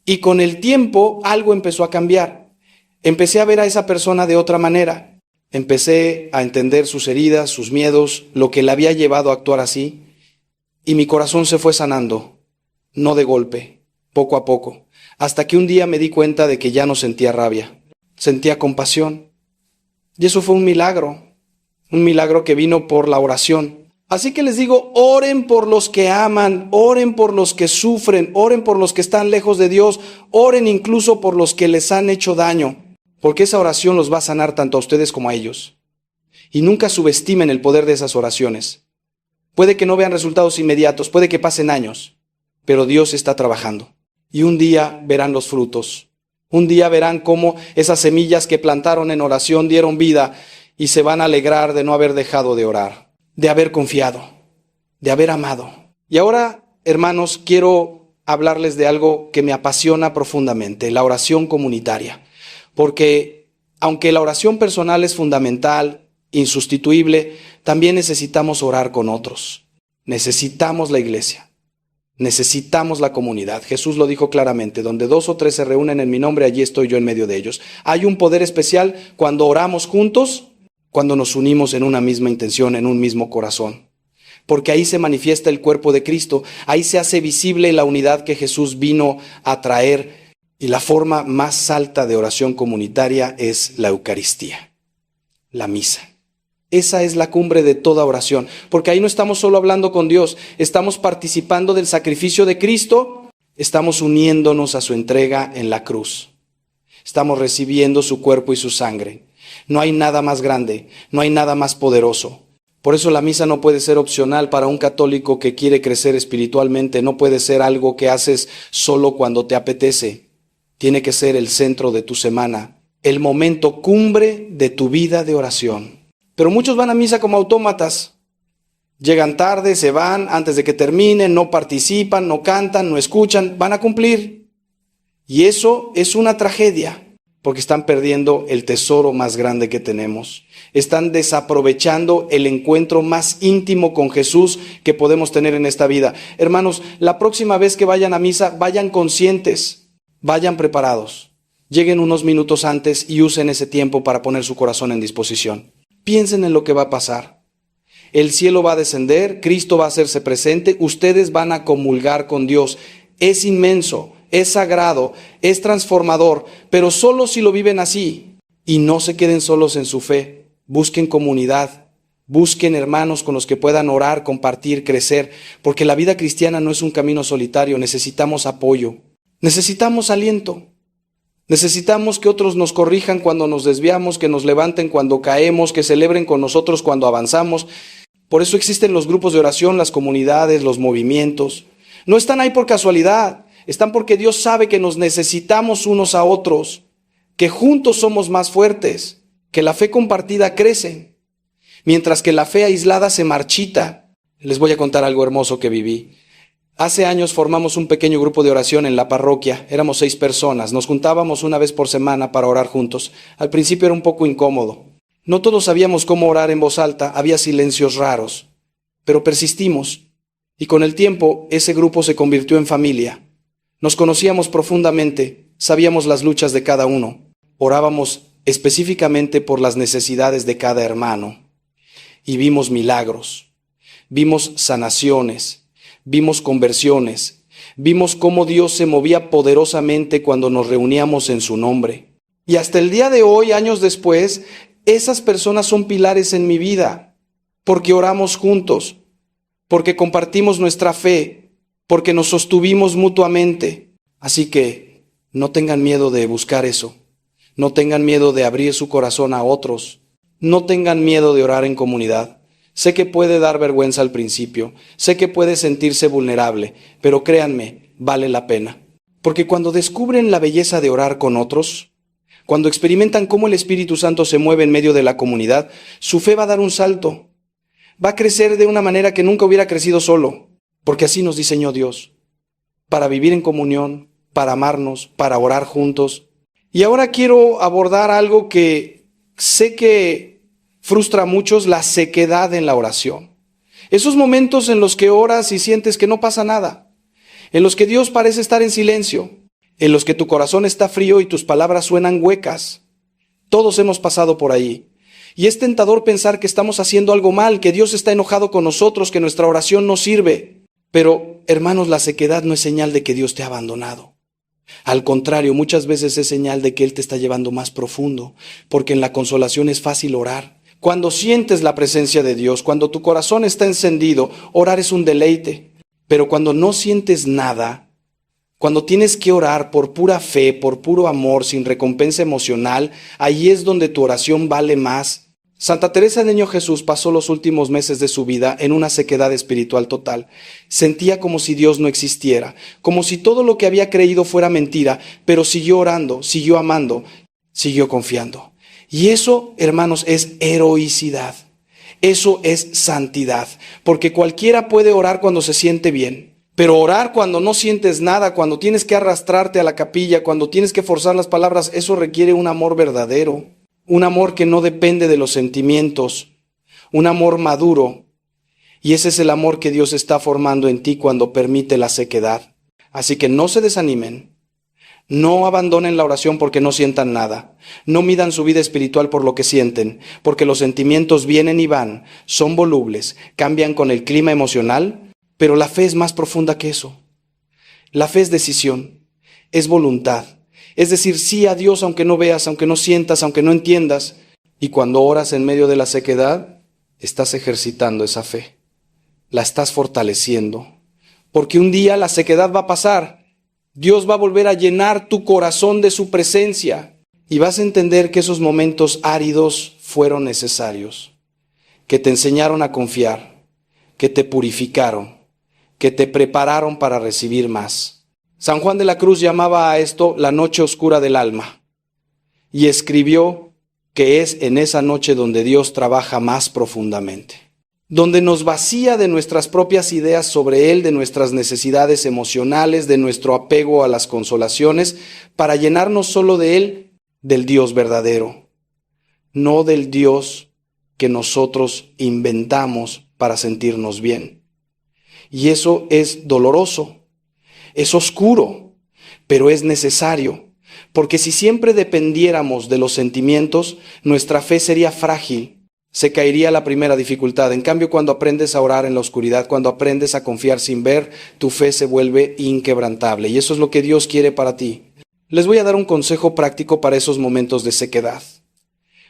Y con el tiempo algo empezó a cambiar. Empecé a ver a esa persona de otra manera. Empecé a entender sus heridas, sus miedos, lo que le había llevado a actuar así. Y mi corazón se fue sanando, no de golpe, poco a poco, hasta que un día me di cuenta de que ya no sentía rabia, sentía compasión. Y eso fue un milagro que vino por la oración. Así que les digo, oren por los que aman, oren por los que sufren, oren por los que están lejos de Dios, oren incluso por los que les han hecho daño, porque esa oración los va a sanar tanto a ustedes como a ellos. Y nunca subestimen el poder de esas oraciones. Puede que no vean resultados inmediatos, puede que pasen años, pero Dios está trabajando. Y un día verán los frutos. Un día verán cómo esas semillas que plantaron en oración dieron vida y se van a alegrar de no haber dejado de orar, de haber confiado, de haber amado. Y ahora, hermanos, quiero hablarles de algo que me apasiona profundamente, la oración comunitaria. Porque aunque la oración personal es fundamental, insustituible, también necesitamos orar con otros. Necesitamos la iglesia. Necesitamos la comunidad. Jesús lo dijo claramente, donde 2 o 3 se reúnen en mi nombre, allí estoy yo en medio de ellos. Hay un poder especial cuando oramos juntos, cuando nos unimos en una misma intención, en un mismo corazón. Porque ahí se manifiesta el cuerpo de Cristo, ahí se hace visible la unidad que Jesús vino a traer. Y la forma más alta de oración comunitaria es la Eucaristía, la misa. Esa es la cumbre de toda oración, porque ahí no estamos solo hablando con Dios, estamos participando del sacrificio de Cristo, estamos uniéndonos a su entrega en la cruz. Estamos recibiendo su cuerpo y su sangre. No hay nada más grande, no hay nada más poderoso. Por eso la misa no puede ser opcional para un católico que quiere crecer espiritualmente, no puede ser algo que haces solo cuando te apetece. Tiene que ser el centro de tu semana, el momento cumbre de tu vida de oración. Pero muchos van a misa como autómatas. Llegan tarde, se van antes de que termine, no participan, no cantan, no escuchan, van a cumplir. Y eso es una tragedia, porque están perdiendo el tesoro más grande que tenemos. Están desaprovechando el encuentro más íntimo con Jesús que podemos tener en esta vida. Hermanos, la próxima vez que vayan a misa, vayan conscientes, vayan preparados. Lleguen unos minutos antes y usen ese tiempo para poner su corazón en disposición. Piensen en lo que va a pasar. El cielo va a descender, Cristo va a hacerse presente, ustedes van a comulgar con Dios. Es inmenso, es sagrado, es transformador, pero solo si lo viven así. Y no se queden solos en su fe. Busquen comunidad, busquen hermanos con los que puedan orar, compartir, crecer, porque la vida cristiana no es un camino solitario, necesitamos apoyo, necesitamos aliento. Necesitamos que otros nos corrijan cuando nos desviamos, que nos levanten cuando caemos, que celebren con nosotros cuando avanzamos. Por eso existen los grupos de oración, las comunidades, los movimientos. No están ahí por casualidad, están porque Dios sabe que nos necesitamos unos a otros, que juntos somos más fuertes, que la fe compartida crece, mientras que la fe aislada se marchita. Les voy a contar algo hermoso que viví. Hace años formamos un pequeño grupo de oración en la parroquia, éramos 6 personas, nos juntábamos una vez por semana para orar juntos. Al principio era un poco incómodo. No todos sabíamos cómo orar en voz alta, había silencios raros, pero persistimos. Y con el tiempo ese grupo se convirtió en familia. Nos conocíamos profundamente, sabíamos las luchas de cada uno, orábamos específicamente por las necesidades de cada hermano. Y vimos milagros, vimos sanaciones, vimos conversiones, vimos cómo Dios se movía poderosamente cuando nos reuníamos en su nombre. Y hasta el día de hoy, años después, esas personas son pilares en mi vida, porque oramos juntos, porque compartimos nuestra fe, porque nos sostuvimos mutuamente. Así que no tengan miedo de buscar eso, no tengan miedo de abrir su corazón a otros, no tengan miedo de orar en comunidad. Sé que puede dar vergüenza al principio, sé que puede sentirse vulnerable, pero créanme, vale la pena. Porque cuando descubren la belleza de orar con otros, cuando experimentan cómo el Espíritu Santo se mueve en medio de la comunidad, su fe va a dar un salto. Va a crecer de una manera que nunca hubiera crecido solo, porque así nos diseñó Dios, para vivir en comunión, para amarnos, para orar juntos. Y ahora quiero abordar algo que sé que frustra a muchos, la sequedad en la oración. Esos momentos en los que oras y sientes que no pasa nada, en los que Dios parece estar en silencio, en los que tu corazón está frío y tus palabras suenan huecas. Todos hemos pasado por ahí. Y es tentador pensar que estamos haciendo algo mal, que Dios está enojado con nosotros, que nuestra oración no sirve. Pero, hermanos, la sequedad no es señal de que Dios te ha abandonado. Al contrario, muchas veces es señal de que Él te está llevando más profundo, porque en la consolación es fácil orar. Cuando sientes la presencia de Dios, cuando tu corazón está encendido, orar es un deleite. Pero cuando no sientes nada, cuando tienes que orar por pura fe, por puro amor, sin recompensa emocional, ahí es donde tu oración vale más. Santa Teresa del Niño Jesús pasó los últimos meses de su vida en una sequedad espiritual total. Sentía como si Dios no existiera, como si todo lo que había creído fuera mentira, pero siguió orando, siguió amando, siguió confiando. Y eso, hermanos, es heroicidad. Eso es santidad, porque cualquiera puede orar cuando se siente bien. Pero orar cuando no sientes nada, cuando tienes que arrastrarte a la capilla, cuando tienes que forzar las palabras, eso requiere un amor verdadero, un amor que no depende de los sentimientos, un amor maduro. Y ese es el amor que Dios está formando en ti cuando permite la sequedad. Así que no se desanimen, no abandonen la oración porque no sientan nada, no midan su vida espiritual por lo que sienten, porque los sentimientos vienen y van, son volubles, cambian con el clima emocional. Pero la fe es más profunda que eso. La fe es decisión, es voluntad. Es decir, sí a Dios aunque no veas, aunque no sientas, aunque no entiendas. Y cuando oras en medio de la sequedad, estás ejercitando esa fe. La estás fortaleciendo. Porque un día la sequedad va a pasar. Dios va a volver a llenar tu corazón de su presencia. Y vas a entender que esos momentos áridos fueron necesarios. Que te enseñaron a confiar. Que te purificaron. Que te prepararon para recibir más. San Juan de la Cruz llamaba a esto la noche oscura del alma y escribió que es en esa noche donde Dios trabaja más profundamente, donde nos vacía de nuestras propias ideas sobre Él, de nuestras necesidades emocionales, de nuestro apego a las consolaciones, para llenarnos solo de Él, del Dios verdadero, no del Dios que nosotros inventamos para sentirnos bien. Y eso es doloroso, es oscuro, pero es necesario, porque si siempre dependiéramos de los sentimientos, nuestra fe sería frágil, se caería la primera dificultad. En cambio, cuando aprendes a orar en la oscuridad, cuando aprendes a confiar sin ver, tu fe se vuelve inquebrantable, y eso es lo que Dios quiere para ti. Les voy a dar un consejo práctico para esos momentos de sequedad.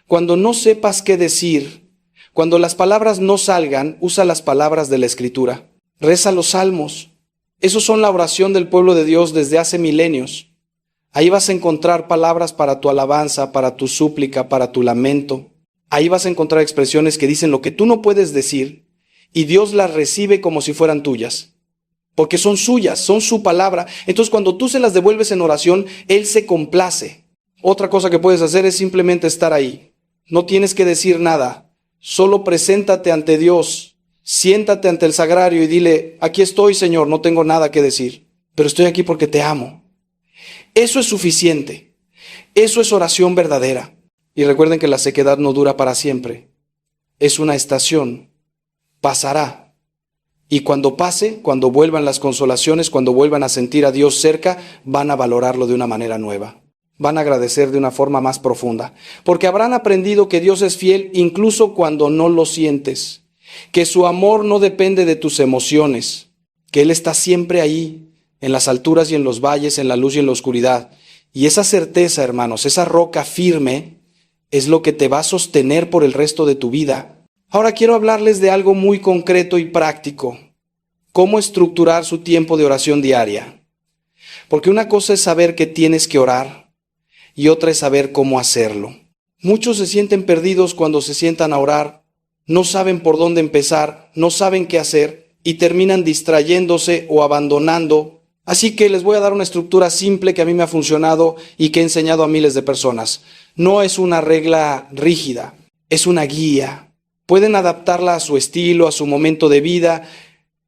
Cuando no sepas qué decir, cuando las palabras no salgan, usa las palabras de la Escritura. Reza los salmos. Esos son la oración del pueblo de Dios desde hace milenios. Ahí vas a encontrar palabras para tu alabanza, para tu súplica, para tu lamento. Ahí vas a encontrar expresiones que dicen lo que tú no puedes decir y Dios las recibe como si fueran tuyas. Porque son suyas, son su palabra. Entonces cuando tú se las devuelves en oración, Él se complace. Otra cosa que puedes hacer es simplemente estar ahí. No tienes que decir nada. Solo preséntate ante Dios. Siéntate ante el sagrario y dile, aquí estoy, Señor, no tengo nada que decir, pero estoy aquí porque te amo. Eso es suficiente. Eso es oración verdadera. Y recuerden que la sequedad no dura para siempre. Es una estación. Pasará. Y cuando pase, cuando vuelvan las consolaciones, cuando vuelvan a sentir a Dios cerca, van a valorarlo de una manera nueva. Van a agradecer de una forma más profunda. Porque habrán aprendido que Dios es fiel incluso cuando no lo sientes. Que su amor no depende de tus emociones, que Él está siempre ahí, en las alturas y en los valles, en la luz y en la oscuridad. Y esa certeza, hermanos, esa roca firme, es lo que te va a sostener por el resto de tu vida. Ahora quiero hablarles de algo muy concreto y práctico. Cómo estructurar su tiempo de oración diaria. Porque una cosa es saber que tienes que orar y otra es saber cómo hacerlo. Muchos se sienten perdidos cuando se sientan a orar. No saben por dónde empezar, no saben qué hacer y terminan distrayéndose o abandonando. Así que les voy a dar una estructura simple que a mí me ha funcionado y que he enseñado a miles de personas. No es una regla rígida, es una guía. Pueden adaptarla a su estilo, a su momento de vida,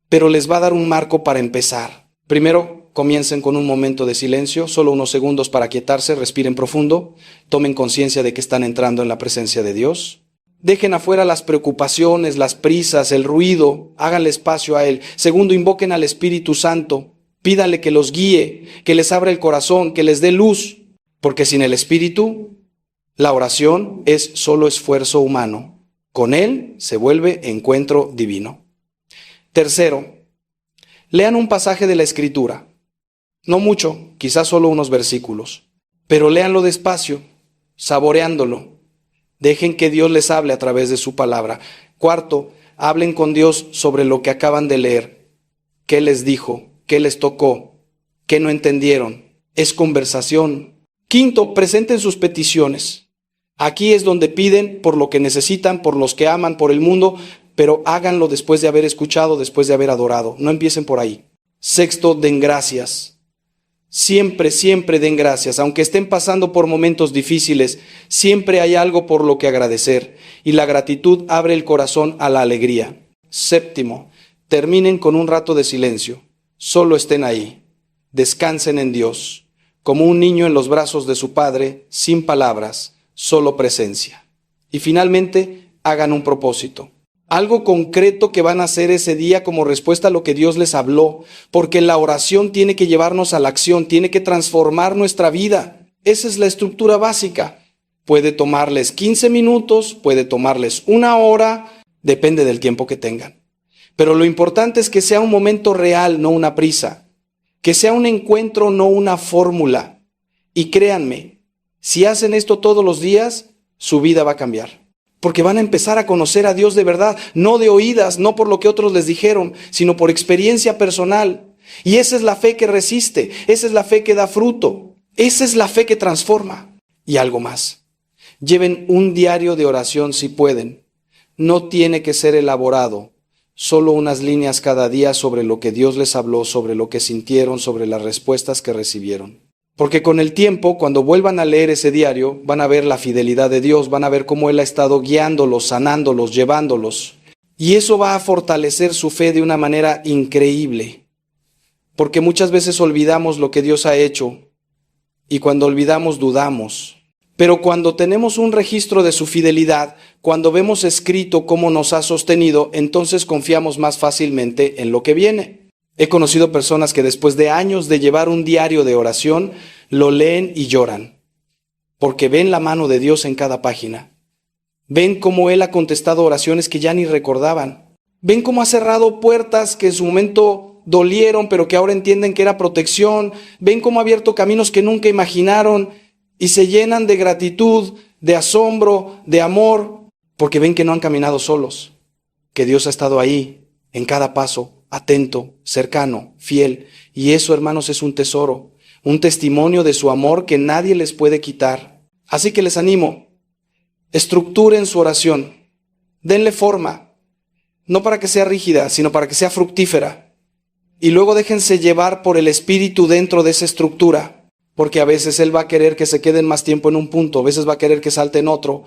pero les va a dar un marco para empezar. Primero, comiencen con un momento de silencio, solo unos segundos para quietarse, respiren profundo, tomen conciencia de que están entrando en la presencia de Dios. Dejen afuera las preocupaciones, las prisas, el ruido, háganle espacio a Él. Segundo, invoquen al Espíritu Santo. Pídale que los guíe, que les abra el corazón, que les dé luz, porque sin el Espíritu, la oración es solo esfuerzo humano. Con Él se vuelve encuentro divino. Tercero, lean un pasaje de la Escritura. No mucho, quizás solo unos versículos, pero léanlo despacio, saboreándolo. Dejen que Dios les hable a través de su palabra. Cuarto, hablen con Dios sobre lo que acaban de leer. ¿Qué les dijo? ¿Qué les tocó? ¿Qué no entendieron? Es conversación. Quinto, presenten sus peticiones. Aquí es donde piden por lo que necesitan, por los que aman, por el mundo, pero háganlo después de haber escuchado, después de haber adorado. No empiecen por ahí. Sexto, den gracias. Siempre, siempre den gracias. Aunque estén pasando por momentos difíciles, siempre hay algo por lo que agradecer. Y la gratitud abre el corazón a la alegría. Séptimo, terminen con un rato de silencio. Solo estén ahí. Descansen en Dios, como un niño en los brazos de su padre, sin palabras, solo presencia. Y finalmente, hagan un propósito. Algo concreto que van a hacer ese día como respuesta a lo que Dios les habló, porque la oración tiene que llevarnos a la acción, tiene que transformar nuestra vida. Esa es la estructura básica. Puede tomarles 15 minutos, puede tomarles 1 hora, depende del tiempo que tengan. Pero lo importante es que sea un momento real, no una prisa. Que sea un encuentro, no una fórmula. Y créanme, si hacen esto todos los días, su vida va a cambiar. Porque van a empezar a conocer a Dios de verdad, no de oídas, no por lo que otros les dijeron, sino por experiencia personal. Y esa es la fe que resiste, esa es la fe que da fruto, esa es la fe que transforma. Y algo más, lleven un diario de oración si pueden. No tiene que ser elaborado, solo unas líneas cada día sobre lo que Dios les habló, sobre lo que sintieron, sobre las respuestas que recibieron. Porque con el tiempo, cuando vuelvan a leer ese diario, van a ver la fidelidad de Dios, van a ver cómo Él ha estado guiándolos, sanándolos, llevándolos. Y eso va a fortalecer su fe de una manera increíble. Porque muchas veces olvidamos lo que Dios ha hecho y cuando olvidamos dudamos. Pero cuando tenemos un registro de su fidelidad, cuando vemos escrito cómo nos ha sostenido, entonces confiamos más fácilmente en lo que viene. He conocido personas que después de años de llevar un diario de oración, lo leen y lloran, porque ven la mano de Dios en cada página. Ven cómo Él ha contestado oraciones que ya ni recordaban. Ven cómo ha cerrado puertas que en su momento dolieron, pero que ahora entienden que era protección. Ven cómo ha abierto caminos que nunca imaginaron y se llenan de gratitud, de asombro, de amor, porque ven que no han caminado solos, que Dios ha estado ahí en cada paso, atento, cercano, fiel. Y eso, hermanos, es un tesoro, un testimonio de su amor que nadie les puede quitar. Así que les animo, estructuren su oración, denle forma, no para que sea rígida, sino para que sea fructífera. Y luego déjense llevar por el Espíritu dentro de esa estructura, porque a veces Él va a querer que se queden más tiempo en un punto, a veces va a querer que salte en otro.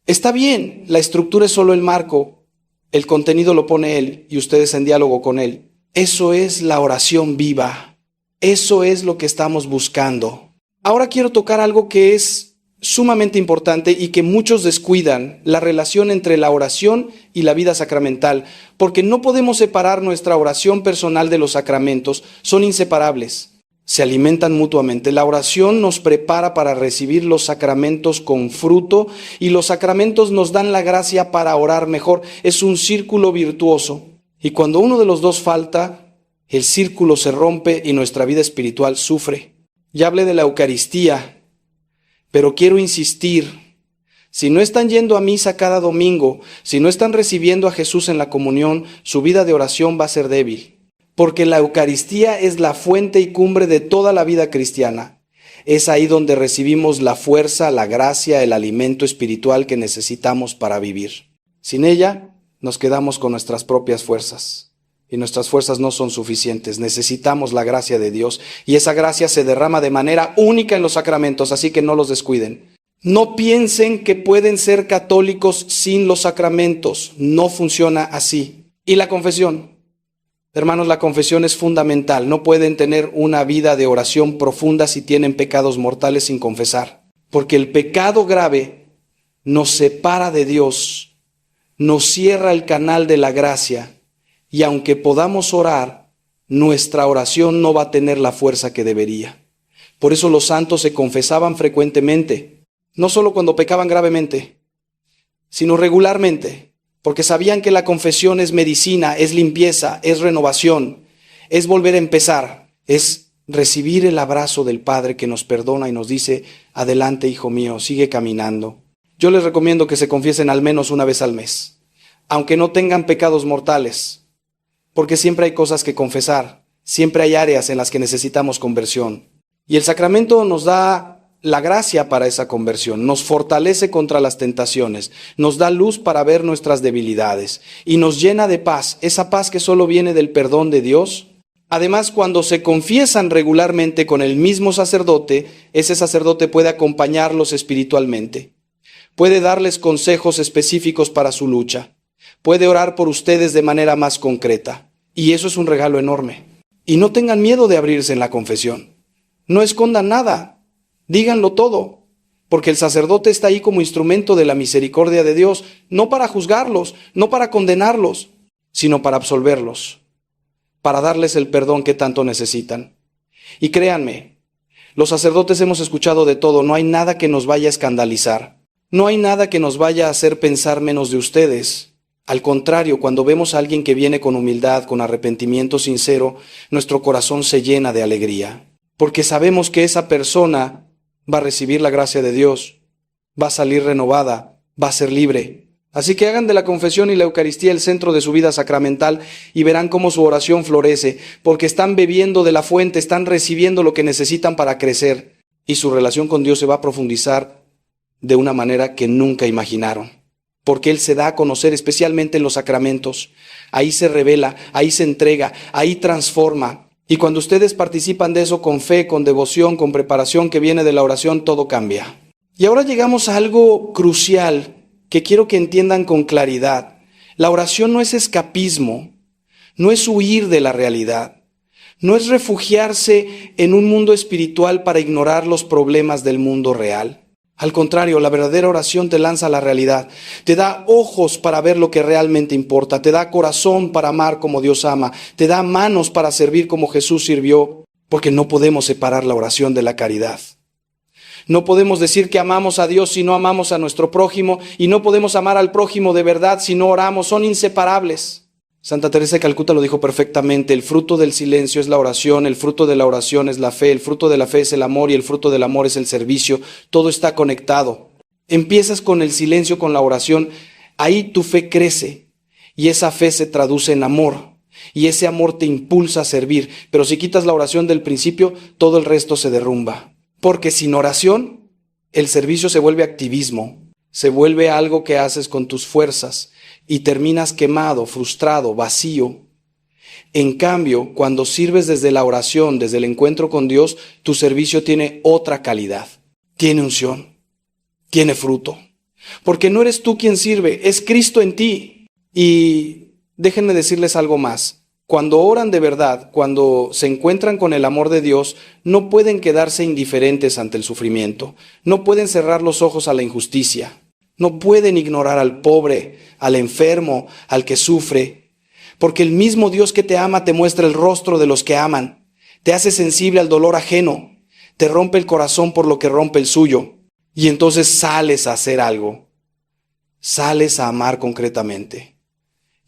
Está bien, la estructura es solo el marco, el contenido lo pone Él y ustedes en diálogo con Él. Eso es la oración viva. Eso es lo que estamos buscando. Ahora quiero tocar algo que es sumamente importante y que muchos descuidan, la relación entre la oración y la vida sacramental, porque no podemos separar nuestra oración personal de los sacramentos, son inseparables. Se alimentan mutuamente. La oración nos prepara para recibir los sacramentos con fruto y los sacramentos nos dan la gracia para orar mejor. Es un círculo virtuoso. Y cuando uno de los dos falta, el círculo se rompe y nuestra vida espiritual sufre. Ya hablé de la Eucaristía, pero quiero insistir. Si no están yendo a misa cada domingo, si no están recibiendo a Jesús en la comunión, su vida de oración va a ser débil. Porque la Eucaristía es la fuente y cumbre de toda la vida cristiana. Es ahí donde recibimos la fuerza, la gracia, el alimento espiritual que necesitamos para vivir. Sin ella, nos quedamos con nuestras propias fuerzas. Y nuestras fuerzas no son suficientes. Necesitamos la gracia de Dios. Y esa gracia se derrama de manera única en los sacramentos, así que no los descuiden. No piensen que pueden ser católicos sin los sacramentos. No funciona así. Y la confesión. Hermanos, la confesión es fundamental. No pueden tener una vida de oración profunda si tienen pecados mortales sin confesar. Porque el pecado grave nos separa de Dios, nos cierra el canal de la gracia y aunque podamos orar, nuestra oración no va a tener la fuerza que debería. Por eso los santos se confesaban frecuentemente, no solo cuando pecaban gravemente, sino regularmente, porque sabían que la confesión es medicina, es limpieza, es renovación, es volver a empezar, es recibir el abrazo del Padre que nos perdona y nos dice: adelante, hijo mío, sigue caminando. Yo les recomiendo que se confiesen al menos una vez al mes, aunque no tengan pecados mortales, porque siempre hay cosas que confesar, siempre hay áreas en las que necesitamos conversión. Y el sacramento nos da la gracia para esa conversión, nos fortalece contra las tentaciones, nos da luz para ver nuestras debilidades y nos llena de paz, esa paz que solo viene del perdón de Dios. Además, cuando se confiesan regularmente con el mismo sacerdote, ese sacerdote puede acompañarlos espiritualmente, puede darles consejos específicos para su lucha, puede orar por ustedes de manera más concreta, y eso es un regalo enorme. Y no tengan miedo de abrirse en la confesión. No escondan nada, díganlo todo, porque el sacerdote está ahí como instrumento de la misericordia de Dios, no para juzgarlos, no para condenarlos, sino para absolverlos, para darles el perdón que tanto necesitan. Y créanme, los sacerdotes hemos escuchado de todo, no hay nada que nos vaya a escandalizar, no hay nada que nos vaya a hacer pensar menos de ustedes. Al contrario, cuando vemos a alguien que viene con humildad, con arrepentimiento sincero, nuestro corazón se llena de alegría. Porque sabemos que esa persona va a recibir la gracia de Dios, va a salir renovada, va a ser libre. Así que hagan de la confesión y la Eucaristía el centro de su vida sacramental y verán cómo su oración florece, porque están bebiendo de la fuente, están recibiendo lo que necesitan para crecer, y su relación con Dios se va a profundizar de una manera que nunca imaginaron. Porque Él se da a conocer especialmente en los sacramentos. Ahí se revela, ahí se entrega, ahí transforma. Y cuando ustedes participan de eso con fe, con devoción, con preparación que viene de la oración, todo cambia. Y ahora llegamos a algo crucial que quiero que entiendan con claridad. La oración no es escapismo, no es huir de la realidad, no es refugiarse en un mundo espiritual para ignorar los problemas del mundo real. Al contrario, la verdadera oración te lanza a la realidad, te da ojos para ver lo que realmente importa, te da corazón para amar como Dios ama, te da manos para servir como Jesús sirvió, porque no podemos separar la oración de la caridad. No podemos decir que amamos a Dios si no amamos a nuestro prójimo, y no podemos amar al prójimo de verdad si no oramos, son inseparables. Santa Teresa de Calcuta lo dijo perfectamente: el fruto del silencio es la oración, el fruto de la oración es la fe, el fruto de la fe es el amor y el fruto del amor es el servicio. Todo está conectado. Empiezas con el silencio, con la oración, ahí tu fe crece y esa fe se traduce en amor y ese amor te impulsa a servir. Pero si quitas la oración del principio, todo el resto se derrumba. Porque sin oración, el servicio se vuelve activismo, se vuelve algo que haces con tus fuerzas, y terminas quemado, frustrado, vacío. En cambio, cuando sirves desde la oración, desde el encuentro con Dios, tu servicio tiene otra calidad. Tiene unción, tiene fruto. Porque no eres tú quien sirve, es Cristo en ti. Y déjenme decirles algo más. Cuando oran de verdad, cuando se encuentran con el amor de Dios, no pueden quedarse indiferentes ante el sufrimiento. No pueden cerrar los ojos a la injusticia. No pueden ignorar al pobre, al enfermo, al que sufre, porque el mismo Dios que te ama te muestra el rostro de los que aman, te hace sensible al dolor ajeno, te rompe el corazón por lo que rompe el suyo, y entonces sales a hacer algo, sales a amar concretamente.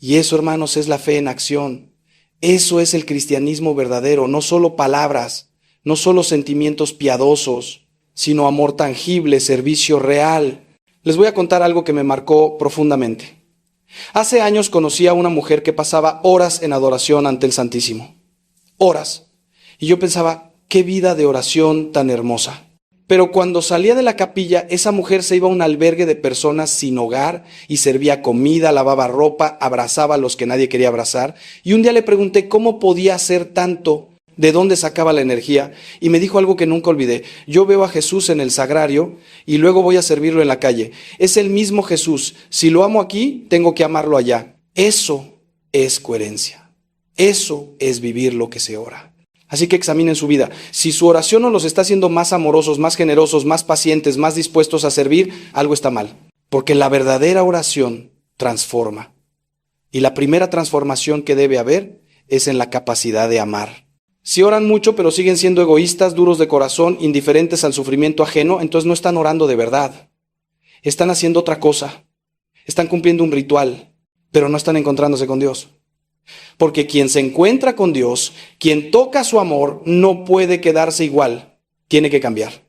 Y eso, hermanos, es la fe en acción. Eso es el cristianismo verdadero, no solo palabras, no solo sentimientos piadosos, sino amor tangible, servicio real. Les voy a contar algo que me marcó profundamente. Hace años conocí a una mujer que pasaba horas en adoración ante el Santísimo. Horas. Y yo pensaba, qué vida de oración tan hermosa. Pero cuando salía de la capilla, esa mujer se iba a un albergue de personas sin hogar y servía comida, lavaba ropa, abrazaba a los que nadie quería abrazar. Y un día le pregunté cómo podía hacer tanto, de dónde sacaba la energía, y me dijo algo que nunca olvidé: yo veo a Jesús en el sagrario y luego voy a servirlo en la calle. Es el mismo Jesús. Si lo amo aquí, tengo que amarlo allá. Eso es coherencia. Eso es vivir lo que se ora. Así que examinen su vida. Si su oración no los está haciendo más amorosos, más generosos, más pacientes, más dispuestos a servir, algo está mal. Porque la verdadera oración transforma. Y la primera transformación que debe haber es en la capacidad de amar. Si oran mucho pero siguen siendo egoístas, duros de corazón, indiferentes al sufrimiento ajeno, entonces no están orando de verdad. Están haciendo otra cosa. Están cumpliendo un ritual, pero no están encontrándose con Dios. Porque quien se encuentra con Dios, quien toca su amor, no puede quedarse igual. Tiene que cambiar.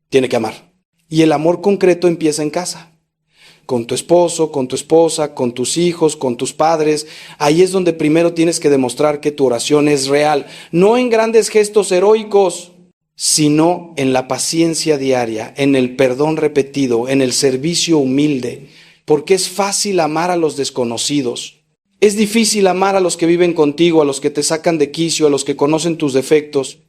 Tiene que amar. Y el amor concreto empieza en casa. Con tu esposo, con tu esposa, con tus hijos, con tus padres. Ahí es donde primero tienes que demostrar que tu oración es real. No en grandes gestos heroicos, sino en la paciencia diaria, en el perdón repetido, en el servicio humilde. Porque es fácil amar a los desconocidos. Es difícil amar a los que viven contigo, a los que te sacan de quicio, a los que conocen tus defectos.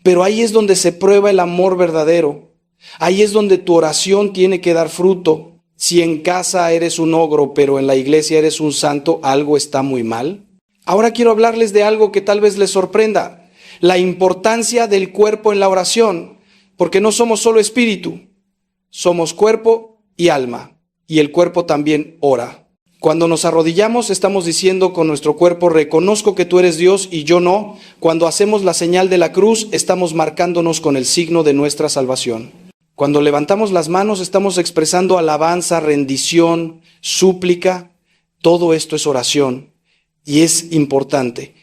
Pero ahí es donde se prueba el amor verdadero. Ahí es donde tu oración tiene que dar fruto. Si en casa eres un ogro, pero en la iglesia eres un santo, algo está muy mal. Ahora quiero hablarles de algo que tal vez les sorprenda. La importancia del cuerpo en la oración. Porque no somos solo espíritu. Somos cuerpo y alma. Y el cuerpo también ora. Cuando nos arrodillamos estamos diciendo con nuestro cuerpo, reconozco que tú eres Dios y yo no. Cuando hacemos la señal de la cruz, estamos marcándonos con el signo de nuestra salvación. Cuando levantamos las manos estamos expresando alabanza, rendición, súplica. Todo esto es oración y es importante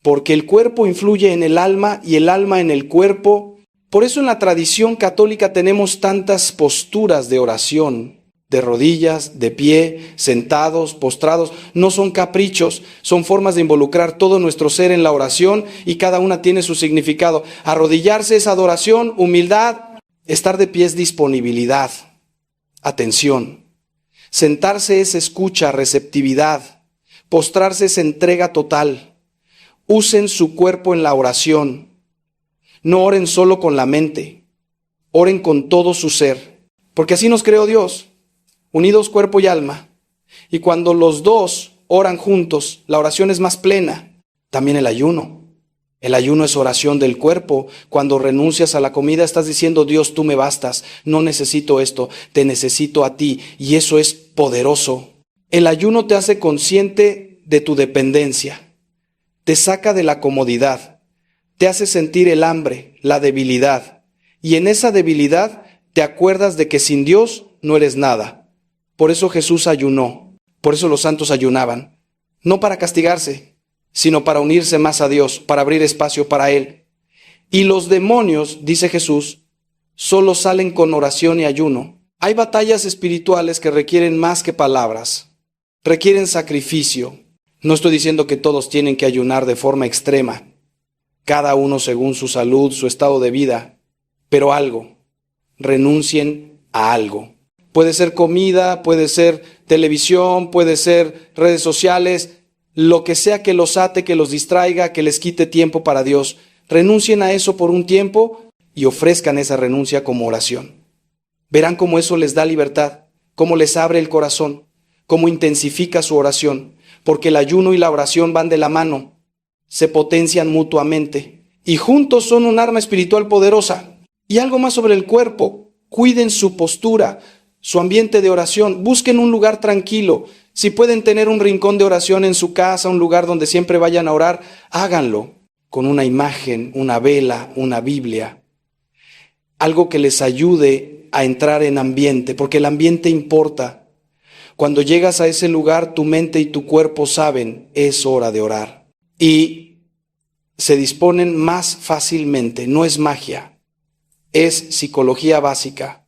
porque el cuerpo influye en el alma y el alma en el cuerpo. Por eso en la tradición católica tenemos tantas posturas de oración, de rodillas, de pie, sentados, postrados. No son caprichos, son formas de involucrar todo nuestro ser en la oración y cada una tiene su significado. Arrodillarse es adoración, humildad. Estar de pie es disponibilidad, atención. Sentarse es escucha, receptividad. Postrarse es entrega total. Usen su cuerpo en la oración. No oren solo con la mente. Oren con todo su ser. Porque así nos creó Dios, unidos cuerpo y alma. Y cuando los dos oran juntos, la oración es más plena. También el ayuno. El ayuno es oración del cuerpo. Cuando renuncias a la comida estás diciendo, Dios, tú me bastas, no necesito esto, te necesito a ti. Y eso es poderoso. El ayuno te hace consciente de tu dependencia. Te saca de la comodidad. Te hace sentir el hambre, la debilidad. Y en esa debilidad te acuerdas de que sin Dios no eres nada. Por eso Jesús ayunó. Por eso los santos ayunaban. No para castigarse, sino para unirse más a Dios, para abrir espacio para Él. Y los demonios, dice Jesús, solo salen con oración y ayuno. Hay batallas espirituales que requieren más que palabras, requieren sacrificio. No estoy diciendo que todos tienen que ayunar de forma extrema, cada uno según su salud, su estado de vida, pero algo, renuncien a algo. Puede ser comida, puede ser televisión, puede ser redes sociales, lo que sea que los ate, que los distraiga, que les quite tiempo para Dios. Renuncien a eso por un tiempo y ofrezcan esa renuncia como oración. Verán cómo eso les da libertad, cómo les abre el corazón, cómo intensifica su oración, porque el ayuno y la oración van de la mano, se potencian mutuamente y juntos son un arma espiritual poderosa. Y algo más sobre el cuerpo, cuiden su postura, su ambiente de oración, busquen un lugar tranquilo. Si pueden tener un rincón de oración en su casa, un lugar donde siempre vayan a orar, háganlo con una imagen, una vela, una Biblia. Algo que les ayude a entrar en ambiente, porque el ambiente importa. Cuando llegas a ese lugar, tu mente y tu cuerpo saben, es hora de orar. Y se disponen más fácilmente, no es magia, es psicología básica.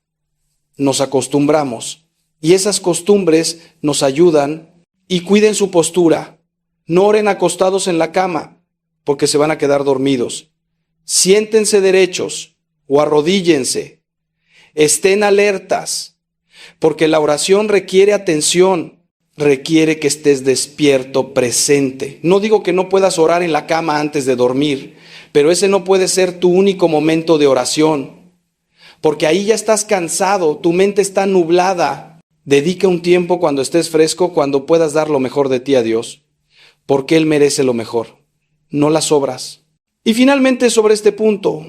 Nos acostumbramos. Y esas costumbres nos ayudan y cuiden su postura. No oren acostados en la cama, porque se van a quedar dormidos. Siéntense derechos o arrodíllense. Estén alertas, porque la oración requiere atención, requiere que estés despierto, presente. No digo que no puedas orar en la cama antes de dormir, pero ese no puede ser tu único momento de oración, porque ahí ya estás cansado, tu mente está nublada. Dedica un tiempo cuando estés fresco, cuando puedas dar lo mejor de ti a Dios, porque Él merece lo mejor, no las obras. Y finalmente sobre este punto,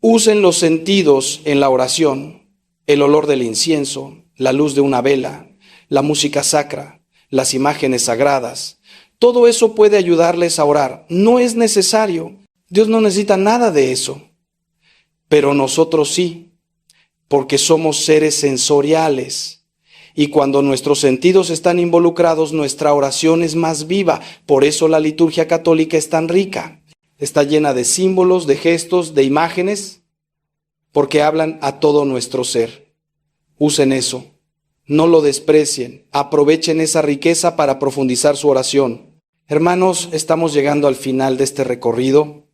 usen los sentidos en la oración, el olor del incienso, la luz de una vela, la música sacra, las imágenes sagradas. Todo eso puede ayudarles a orar. No es necesario. Dios no necesita nada de eso. Pero nosotros sí, porque somos seres sensoriales. Y cuando nuestros sentidos están involucrados, nuestra oración es más viva. Por eso la liturgia católica es tan rica. Está llena de símbolos, de gestos, de imágenes, porque hablan a todo nuestro ser. Usen eso. No lo desprecien. Aprovechen esa riqueza para profundizar su oración. Hermanos, estamos llegando al final de este recorrido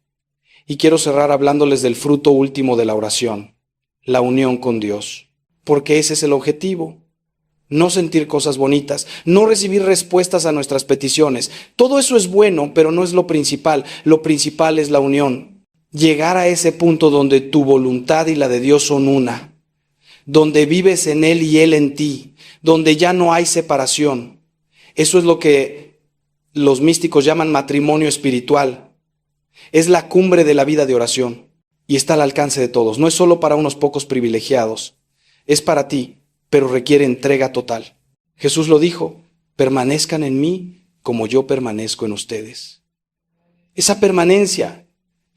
y quiero cerrar hablándoles del fruto último de la oración, la unión con Dios, porque ese es el objetivo. No sentir cosas bonitas, no recibir respuestas a nuestras peticiones. Todo eso es bueno, pero no es lo principal. Lo principal es la unión. Llegar a ese punto donde tu voluntad y la de Dios son una, donde vives en Él y Él en ti, donde ya no hay separación. Eso es lo que los místicos llaman matrimonio espiritual. Es la cumbre de la vida de oración y está al alcance de todos. No es solo para unos pocos privilegiados, es para ti, pero requiere entrega total. Jesús lo dijo, permanezcan en mí como yo permanezco en ustedes. Esa permanencia,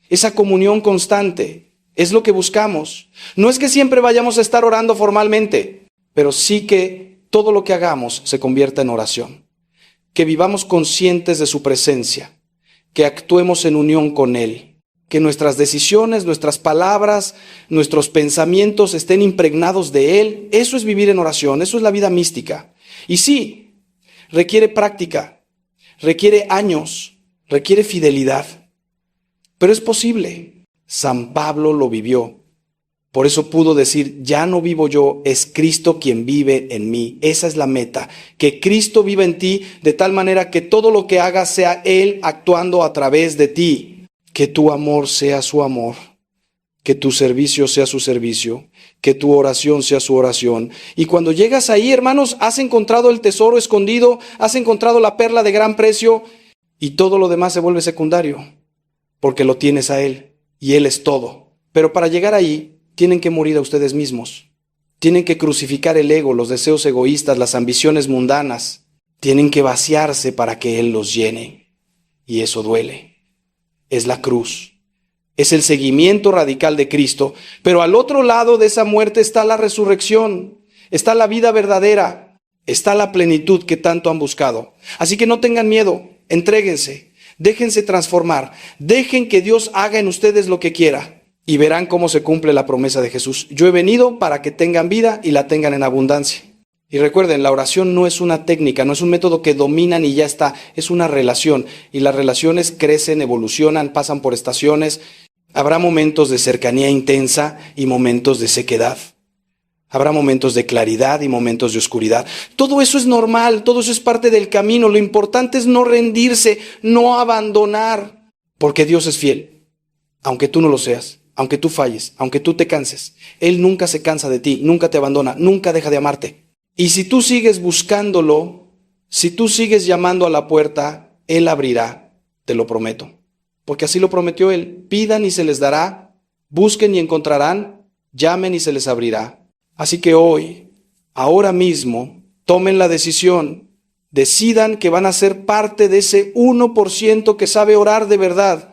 esa comunión constante, es lo que buscamos. No es que siempre vayamos a estar orando formalmente, pero sí que todo lo que hagamos se convierta en oración. Que vivamos conscientes de su presencia, que actuemos en unión con Él. Que nuestras decisiones, nuestras palabras, nuestros pensamientos estén impregnados de Él. Eso es vivir en oración, eso es la vida mística. Y sí, requiere práctica, requiere años, requiere fidelidad. Pero es posible. San Pablo lo vivió. Por eso pudo decir, ya no vivo yo, es Cristo quien vive en mí. Esa es la meta, que Cristo viva en ti de tal manera que todo lo que hagas sea Él actuando a través de ti. Que tu amor sea su amor, que tu servicio sea su servicio, que tu oración sea su oración. Y cuando llegas ahí, hermanos, has encontrado el tesoro escondido, has encontrado la perla de gran precio y todo lo demás se vuelve secundario, porque lo tienes a Él y Él es todo. Pero para llegar ahí, tienen que morir a ustedes mismos. Tienen que crucificar el ego, los deseos egoístas, las ambiciones mundanas. Tienen que vaciarse para que Él los llene. Y eso duele. Es la cruz, es el seguimiento radical de Cristo, pero al otro lado de esa muerte está la resurrección, está la vida verdadera, está la plenitud que tanto han buscado. Así que no tengan miedo, entréguense, déjense transformar, dejen que Dios haga en ustedes lo que quiera y verán cómo se cumple la promesa de Jesús. Yo he venido para que tengan vida y la tengan en abundancia. Y recuerden, la oración no es una técnica, no es un método que dominan y ya está, es una relación. Y las relaciones crecen, evolucionan, pasan por estaciones. Habrá momentos de cercanía intensa y momentos de sequedad. Habrá momentos de claridad y momentos de oscuridad. Todo eso es normal, todo eso es parte del camino. Lo importante es no rendirse, no abandonar, porque Dios es fiel. Aunque tú no lo seas, aunque tú falles, aunque tú te canses, Él nunca se cansa de ti, nunca te abandona, nunca deja de amarte. Y si tú sigues buscándolo, si tú sigues llamando a la puerta, Él abrirá, te lo prometo. Porque así lo prometió Él. Pidan y se les dará, busquen y encontrarán, llamen y se les abrirá. Así que hoy, ahora mismo, tomen la decisión, decidan que van a ser parte de ese 1% que sabe orar de verdad,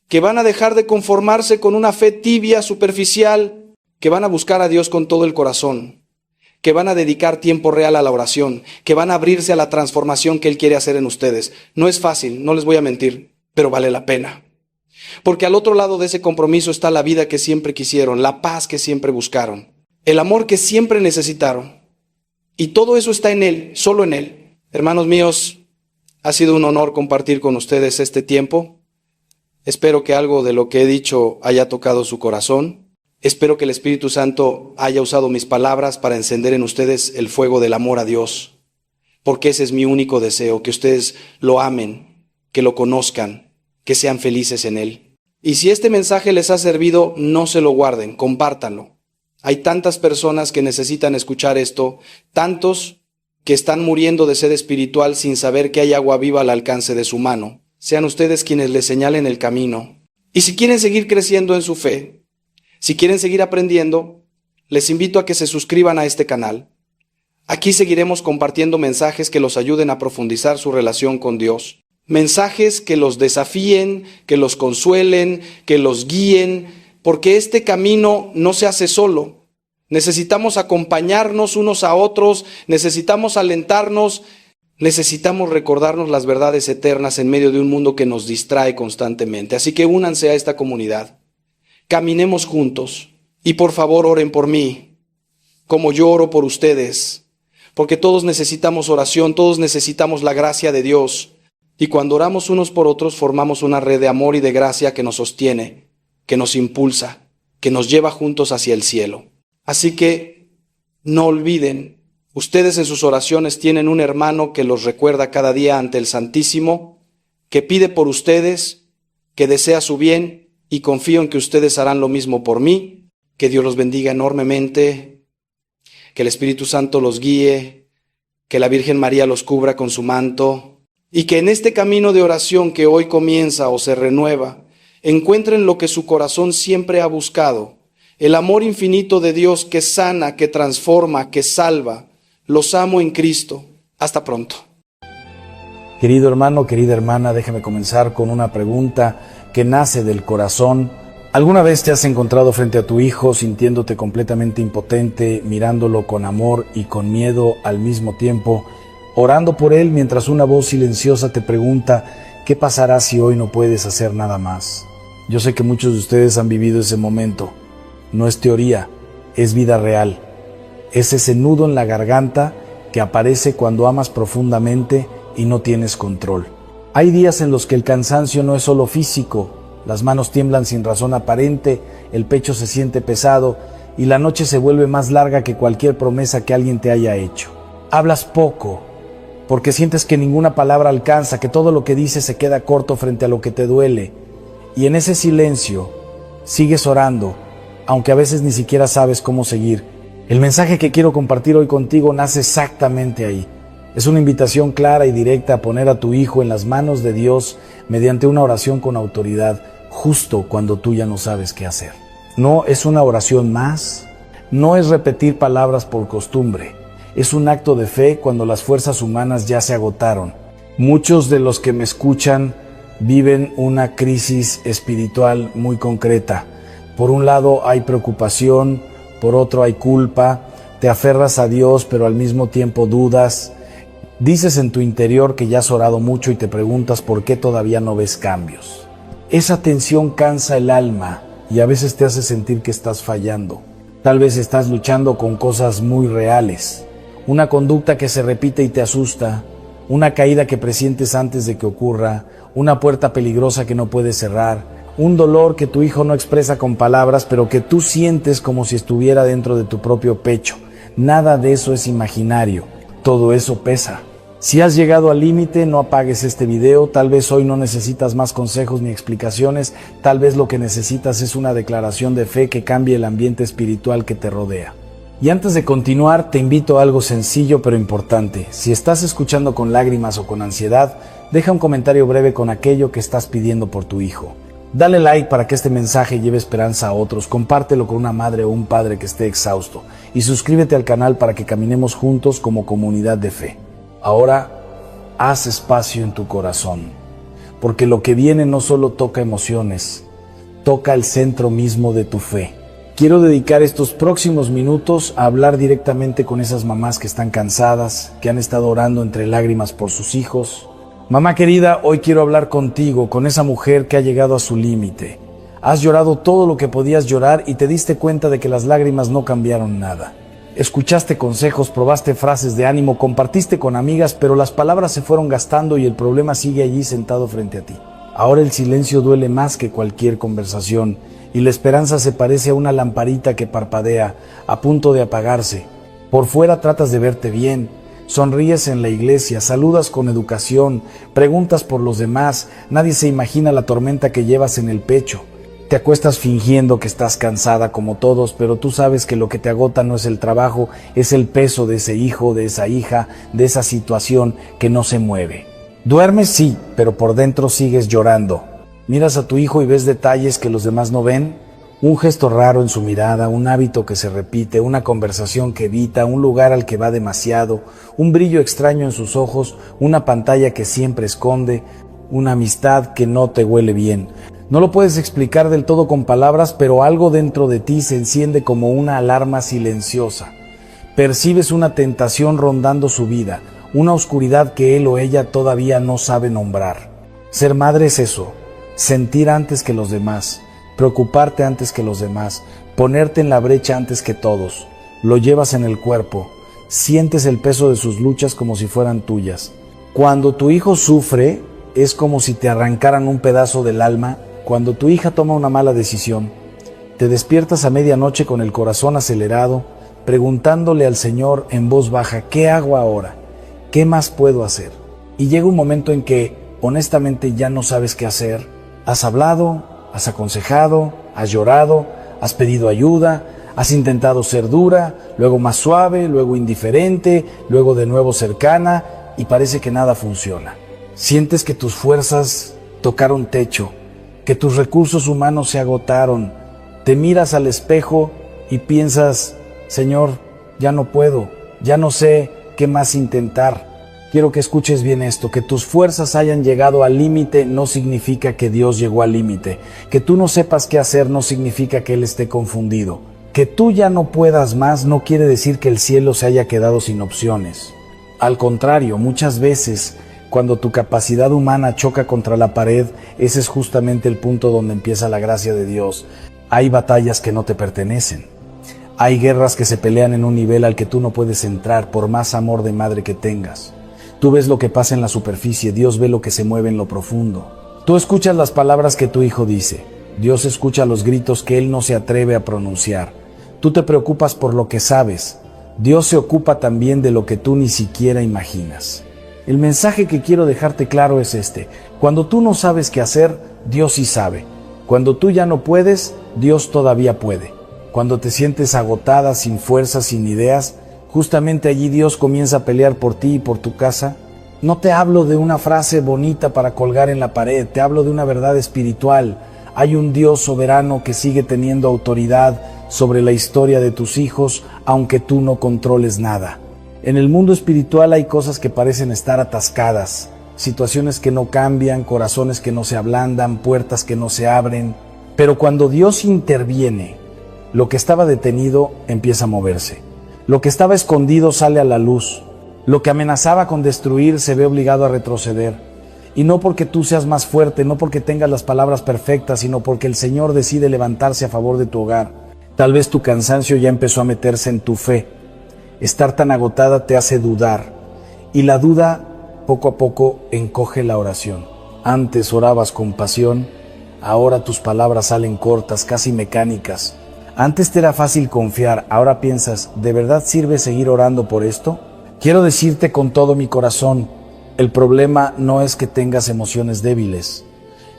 que van a dejar de conformarse con una fe tibia, superficial, que van a buscar a Dios con todo el corazón, que van a dedicar tiempo real a la oración, que van a abrirse a la transformación que Él quiere hacer en ustedes. No es fácil, no les voy a mentir, pero vale la pena. Porque al otro lado de ese compromiso está la vida que siempre quisieron, la paz que siempre buscaron, el amor que siempre necesitaron. Y todo eso está en Él, solo en Él. Hermanos míos, ha sido un honor compartir con ustedes este tiempo. Espero que algo de lo que he dicho haya tocado su corazón. Espero que el Espíritu Santo haya usado mis palabras para encender en ustedes el fuego del amor a Dios, porque ese es mi único deseo, que ustedes lo amen, que lo conozcan, que sean felices en Él. Y si este mensaje les ha servido, no se lo guarden, compártanlo. Hay tantas personas que necesitan escuchar esto, tantos que están muriendo de sed espiritual sin saber que hay agua viva al alcance de su mano. Sean ustedes quienes les señalen el camino. Y si quieren seguir creciendo en su fe, si quieren seguir aprendiendo, les invito a que se suscriban a este canal. Aquí seguiremos compartiendo mensajes que los ayuden a profundizar su relación con Dios. mensajes que los desafíen, que los consuelen, que los guíen, porque este camino no se hace solo. Necesitamos acompañarnos unos a otros, necesitamos alentarnos, necesitamos recordarnos las verdades eternas en medio de un mundo que nos distrae constantemente. Así que únanse a esta comunidad, caminemos juntos y por favor oren por mí, como yo oro por ustedes, porque todos necesitamos oración, todos necesitamos la gracia de Dios. Y cuando oramos unos por otros, formamos una red de amor y de gracia que nos sostiene, que nos impulsa, que nos lleva juntos hacia el cielo. Así que no olviden, ustedes en sus oraciones tienen un hermano que los recuerda cada día ante el Santísimo, que pide por ustedes, que desea su bien y confío en que ustedes harán lo mismo por mí. Que Dios los bendiga enormemente, que el Espíritu Santo los guíe, que la Virgen María los cubra con su manto y que en este camino de oración que hoy comienza o se renueva, encuentren lo que su corazón siempre ha buscado, el amor infinito de Dios que sana, que transforma, que salva. Los amo en Cristo. Hasta pronto. Querido hermano, querida hermana, déjame comenzar con una pregunta que nace del corazón. ¿Alguna vez te has encontrado frente a tu hijo sintiéndote completamente impotente, mirándolo con amor y con miedo al mismo tiempo, orando por él mientras una voz silenciosa te pregunta ¿qué pasará si hoy no puedes hacer nada más? Yo sé que muchos de ustedes han vivido ese momento. No es teoría, es vida real. Es ese nudo en la garganta que aparece cuando amas profundamente y no tienes control. Hay días en los que el cansancio no es solo físico, las manos tiemblan sin razón aparente, el pecho se siente pesado y la noche se vuelve más larga que cualquier promesa que alguien te haya hecho. Hablas poco, porque sientes que ninguna palabra alcanza, que todo lo que dices se queda corto frente a lo que te duele. Y en ese silencio sigues orando, aunque a veces ni siquiera sabes cómo seguir. El mensaje que quiero compartir hoy contigo nace exactamente ahí. Es una invitación clara y directa a poner a tu hijo en las manos de Dios mediante una oración con autoridad, justo cuando tú ya no sabes qué hacer. No es una oración más, no es repetir palabras por costumbre. Es un acto de fe cuando las fuerzas humanas ya se agotaron. Muchos de los que me escuchan viven una crisis espiritual muy concreta. Por un lado hay preocupación, por otro hay culpa, te aferras a Dios pero al mismo tiempo dudas. Dices en tu interior que ya has orado mucho y te preguntas por qué todavía no ves cambios. Esa tensión cansa el alma y a veces te hace sentir que estás fallando. Tal vez estás luchando con cosas muy reales. Una conducta que se repite y te asusta, una caída que presientes antes de que ocurra, una puerta peligrosa que no puedes cerrar, un dolor que tu hijo no expresa con palabras, pero que tú sientes como si estuviera dentro de tu propio pecho. Nada de eso es imaginario, todo eso pesa. Si has llegado al límite, no apagues este video. Tal vez hoy no necesitas más consejos ni explicaciones, tal vez lo que necesitas es una declaración de fe que cambie el ambiente espiritual que te rodea. Y antes de continuar, te invito a algo sencillo pero importante. Si estás escuchando con lágrimas o con ansiedad, deja un comentario breve con aquello que estás pidiendo por tu hijo. Dale like para que este mensaje lleve esperanza a otros, compártelo con una madre o un padre que esté exhausto y suscríbete al canal para que caminemos juntos como comunidad de fe. Ahora, haz espacio en tu corazón, porque lo que viene no solo toca emociones, toca el centro mismo de tu fe. Quiero dedicar estos próximos minutos a hablar directamente con esas mamás que están cansadas, que han estado orando entre lágrimas por sus hijos. Mamá querida, hoy quiero hablar contigo, con esa mujer que ha llegado a su límite. Has llorado todo lo que podías llorar y te diste cuenta de que las lágrimas no cambiaron nada. Escuchaste consejos, probaste frases de ánimo, compartiste con amigas, pero las palabras se fueron gastando y el problema sigue allí sentado frente a ti. Ahora el silencio duele más que cualquier conversación y la esperanza se parece a una lamparita que parpadea, a punto de apagarse. Por fuera tratas de verte bien, sonríes en la iglesia, saludas con educación, preguntas por los demás, nadie se imagina la tormenta que llevas en el pecho. Te acuestas fingiendo que estás cansada como todos, pero tú sabes que lo que te agota no es el trabajo, es el peso de ese hijo, de esa hija, de esa situación que no se mueve. Duermes sí, pero por dentro sigues llorando. Miras a tu hijo y ves detalles que los demás no ven, un gesto raro en su mirada, un hábito que se repite, una conversación que evita, un lugar al que va demasiado, un brillo extraño en sus ojos, una pantalla que siempre esconde. una amistad que no te huele bien. No lo puedes explicar del todo con palabras, pero algo dentro de ti se enciende como una alarma silenciosa. Percibes una tentación rondando su vida, una oscuridad que él o ella todavía no sabe nombrar. Ser madre es eso, sentir antes que los demás, preocuparte antes que los demás, ponerte en la brecha antes que todos. Lo llevas en el cuerpo, sientes el peso de sus luchas como si fueran tuyas. Cuando tu hijo sufre, es como si te arrancaran un pedazo del alma. Cuando tu hija toma una mala decisión, te despiertas a medianoche con el corazón acelerado, preguntándole al Señor en voz baja, ¿qué hago ahora? ¿Qué más puedo hacer? Y llega un momento en que, honestamente, ya no sabes qué hacer. Has hablado, has aconsejado, has llorado, has pedido ayuda, has intentado ser dura, luego más suave, luego indiferente, luego de nuevo cercana, y parece que nada funciona. Sientes que tus fuerzas tocaron techo, que tus recursos humanos se agotaron. Te miras al espejo y piensas, Señor, ya no puedo, ya no sé qué más intentar. Quiero que escuches bien esto, que tus fuerzas hayan llegado al límite no significa que Dios llegó al límite. Que tú no sepas qué hacer no significa que Él esté confundido. Que tú ya no puedas más no quiere decir que el cielo se haya quedado sin opciones. Al contrario, muchas veces, cuando tu capacidad humana choca contra la pared, ese es justamente el punto donde empieza la gracia de Dios. Hay batallas que no te pertenecen. Hay guerras que se pelean en un nivel al que tú no puedes entrar por más amor de madre que tengas. Tú ves lo que pasa en la superficie, Dios ve lo que se mueve en lo profundo. Tú escuchas las palabras que tu hijo dice. Dios escucha los gritos que él no se atreve a pronunciar. Tú te preocupas por lo que sabes. Dios se ocupa también de lo que tú ni siquiera imaginas. El mensaje que quiero dejarte claro es este. Cuando tú no sabes qué hacer, Dios sí sabe. Cuando tú ya no puedes, Dios todavía puede. Cuando te sientes agotada, sin fuerzas, sin ideas, justamente allí Dios comienza a pelear por ti y por tu casa. No te hablo de una frase bonita para colgar en la pared, te hablo de una verdad espiritual. Hay un Dios soberano que sigue teniendo autoridad sobre la historia de tus hijos, aunque tú no controles nada. En el mundo espiritual hay cosas que parecen estar atascadas, situaciones que no cambian, corazones que no se ablandan, puertas que no se abren. Pero cuando Dios interviene, lo que estaba detenido empieza a moverse. Lo que estaba escondido sale a la luz. Lo que amenazaba con destruir se ve obligado a retroceder. Y no porque tú seas más fuerte, no porque tengas las palabras perfectas, sino porque el Señor decide levantarse a favor de tu hogar. Tal vez tu cansancio ya empezó a meterse en tu fe. Estar tan agotada te hace dudar. Y la duda, poco a poco, encoge la oración. Antes orabas con pasión, ahora tus palabras salen cortas, casi mecánicas. Antes te era fácil confiar, ahora piensas, ¿de verdad sirve seguir orando por esto? Quiero decirte con todo mi corazón, el problema no es que tengas emociones débiles.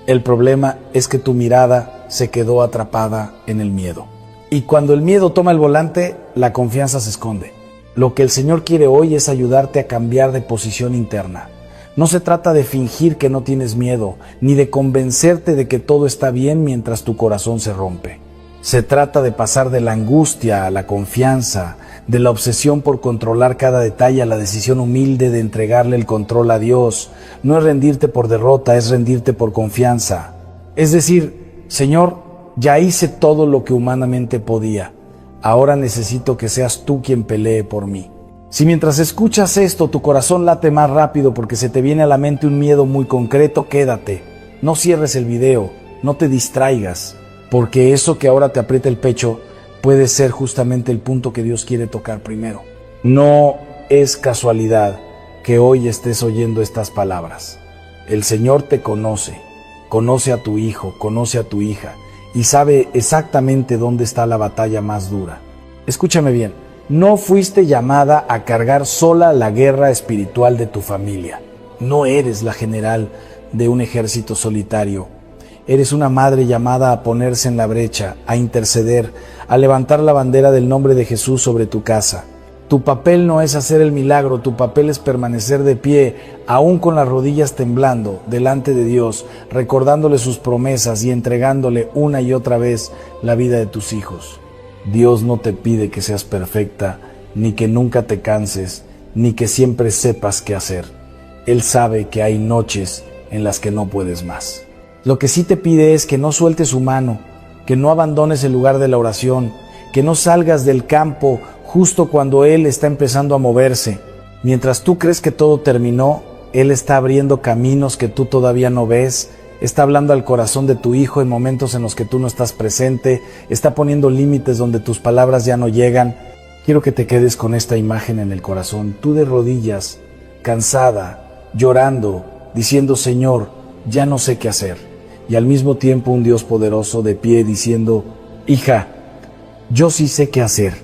El problema es que tu mirada se quedó atrapada en el miedo. Y cuando el miedo toma el volante, la confianza se esconde. Lo que el Señor quiere hoy es ayudarte a cambiar de posición interna. No se trata de fingir que no tienes miedo, ni de convencerte de que todo está bien mientras tu corazón se rompe. Se trata de pasar de la angustia a la confianza, de la obsesión por controlar cada detalle a la decisión humilde de entregarle el control a Dios. No es rendirte por derrota, es rendirte por confianza. Es decir, Señor, ya hice todo lo que humanamente podía. Ahora necesito que seas tú quien pelee por mí. Si mientras escuchas esto tu corazón late más rápido porque se te viene a la mente un miedo muy concreto, quédate. No cierres el video, no te distraigas, porque eso que ahora te aprieta el pecho puede ser justamente el punto que Dios quiere tocar primero. No es casualidad que hoy estés oyendo estas palabras. El Señor te conoce, conoce a tu hijo, conoce a tu hija y sabe exactamente dónde está la batalla más dura. Escúchame bien, no fuiste llamada a cargar sola la guerra espiritual de tu familia. No eres la general de un ejército solitario. Eres una madre llamada a ponerse en la brecha, a interceder, a levantar la bandera del nombre de Jesús sobre tu casa. Tu papel no es hacer el milagro, tu papel es permanecer de pie, aún con las rodillas temblando, delante de Dios, recordándole sus promesas y entregándole una y otra vez la vida de tus hijos. Dios no te pide que seas perfecta, ni que nunca te canses, ni que siempre sepas qué hacer. Él sabe que hay noches en las que no puedes más. Lo que sí te pide es que no sueltes su mano, que no abandones el lugar de la oración, que no salgas del campo justo cuando Él está empezando a moverse. Mientras tú crees que todo terminó, Él está abriendo caminos que tú todavía no ves, está hablando al corazón de tu hijo en momentos en los que tú no estás presente, está poniendo límites donde tus palabras ya no llegan. Quiero que te quedes con esta imagen en el corazón, tú de rodillas, cansada, llorando, diciendo: Señor, ya no sé qué hacer. Y al mismo tiempo un Dios poderoso de pie diciendo: hija, yo sí sé qué hacer,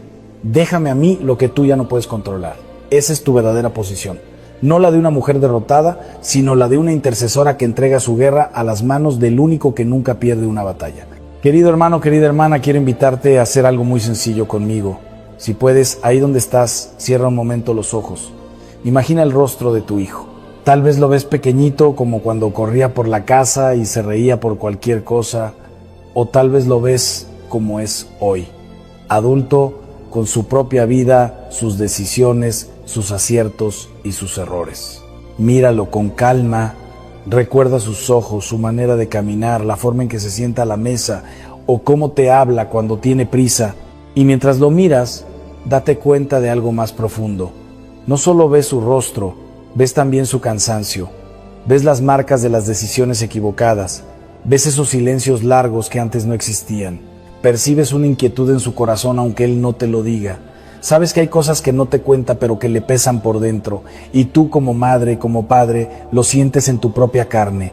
déjame a mí lo que tú ya no puedes controlar. Esa es tu verdadera posición, no la de una mujer derrotada, sino la de una intercesora que entrega su guerra a las manos del único que nunca pierde una batalla. Querido hermano, querida hermana, quiero invitarte a hacer algo muy sencillo conmigo. Si puedes, ahí donde estás, cierra un momento los ojos. Imagina el rostro de tu hijo. Tal vez lo ves pequeñito, como cuando corría por la casa y se reía por cualquier cosa, o tal vez lo ves como es hoy, adulto, con su propia vida, sus decisiones, sus aciertos y sus errores. Míralo con calma, recuerda sus ojos, su manera de caminar, la forma en que se sienta a la mesa o cómo te habla cuando tiene prisa. Y mientras lo miras, date cuenta de algo más profundo. No solo ves su rostro, ves también su cansancio, ves las marcas de las decisiones equivocadas, ves esos silencios largos que antes no existían. Percibes una inquietud en su corazón aunque él no te lo diga. Sabes que hay cosas que no te cuenta pero que le pesan por dentro, y tú como madre, como padre, lo sientes en tu propia carne.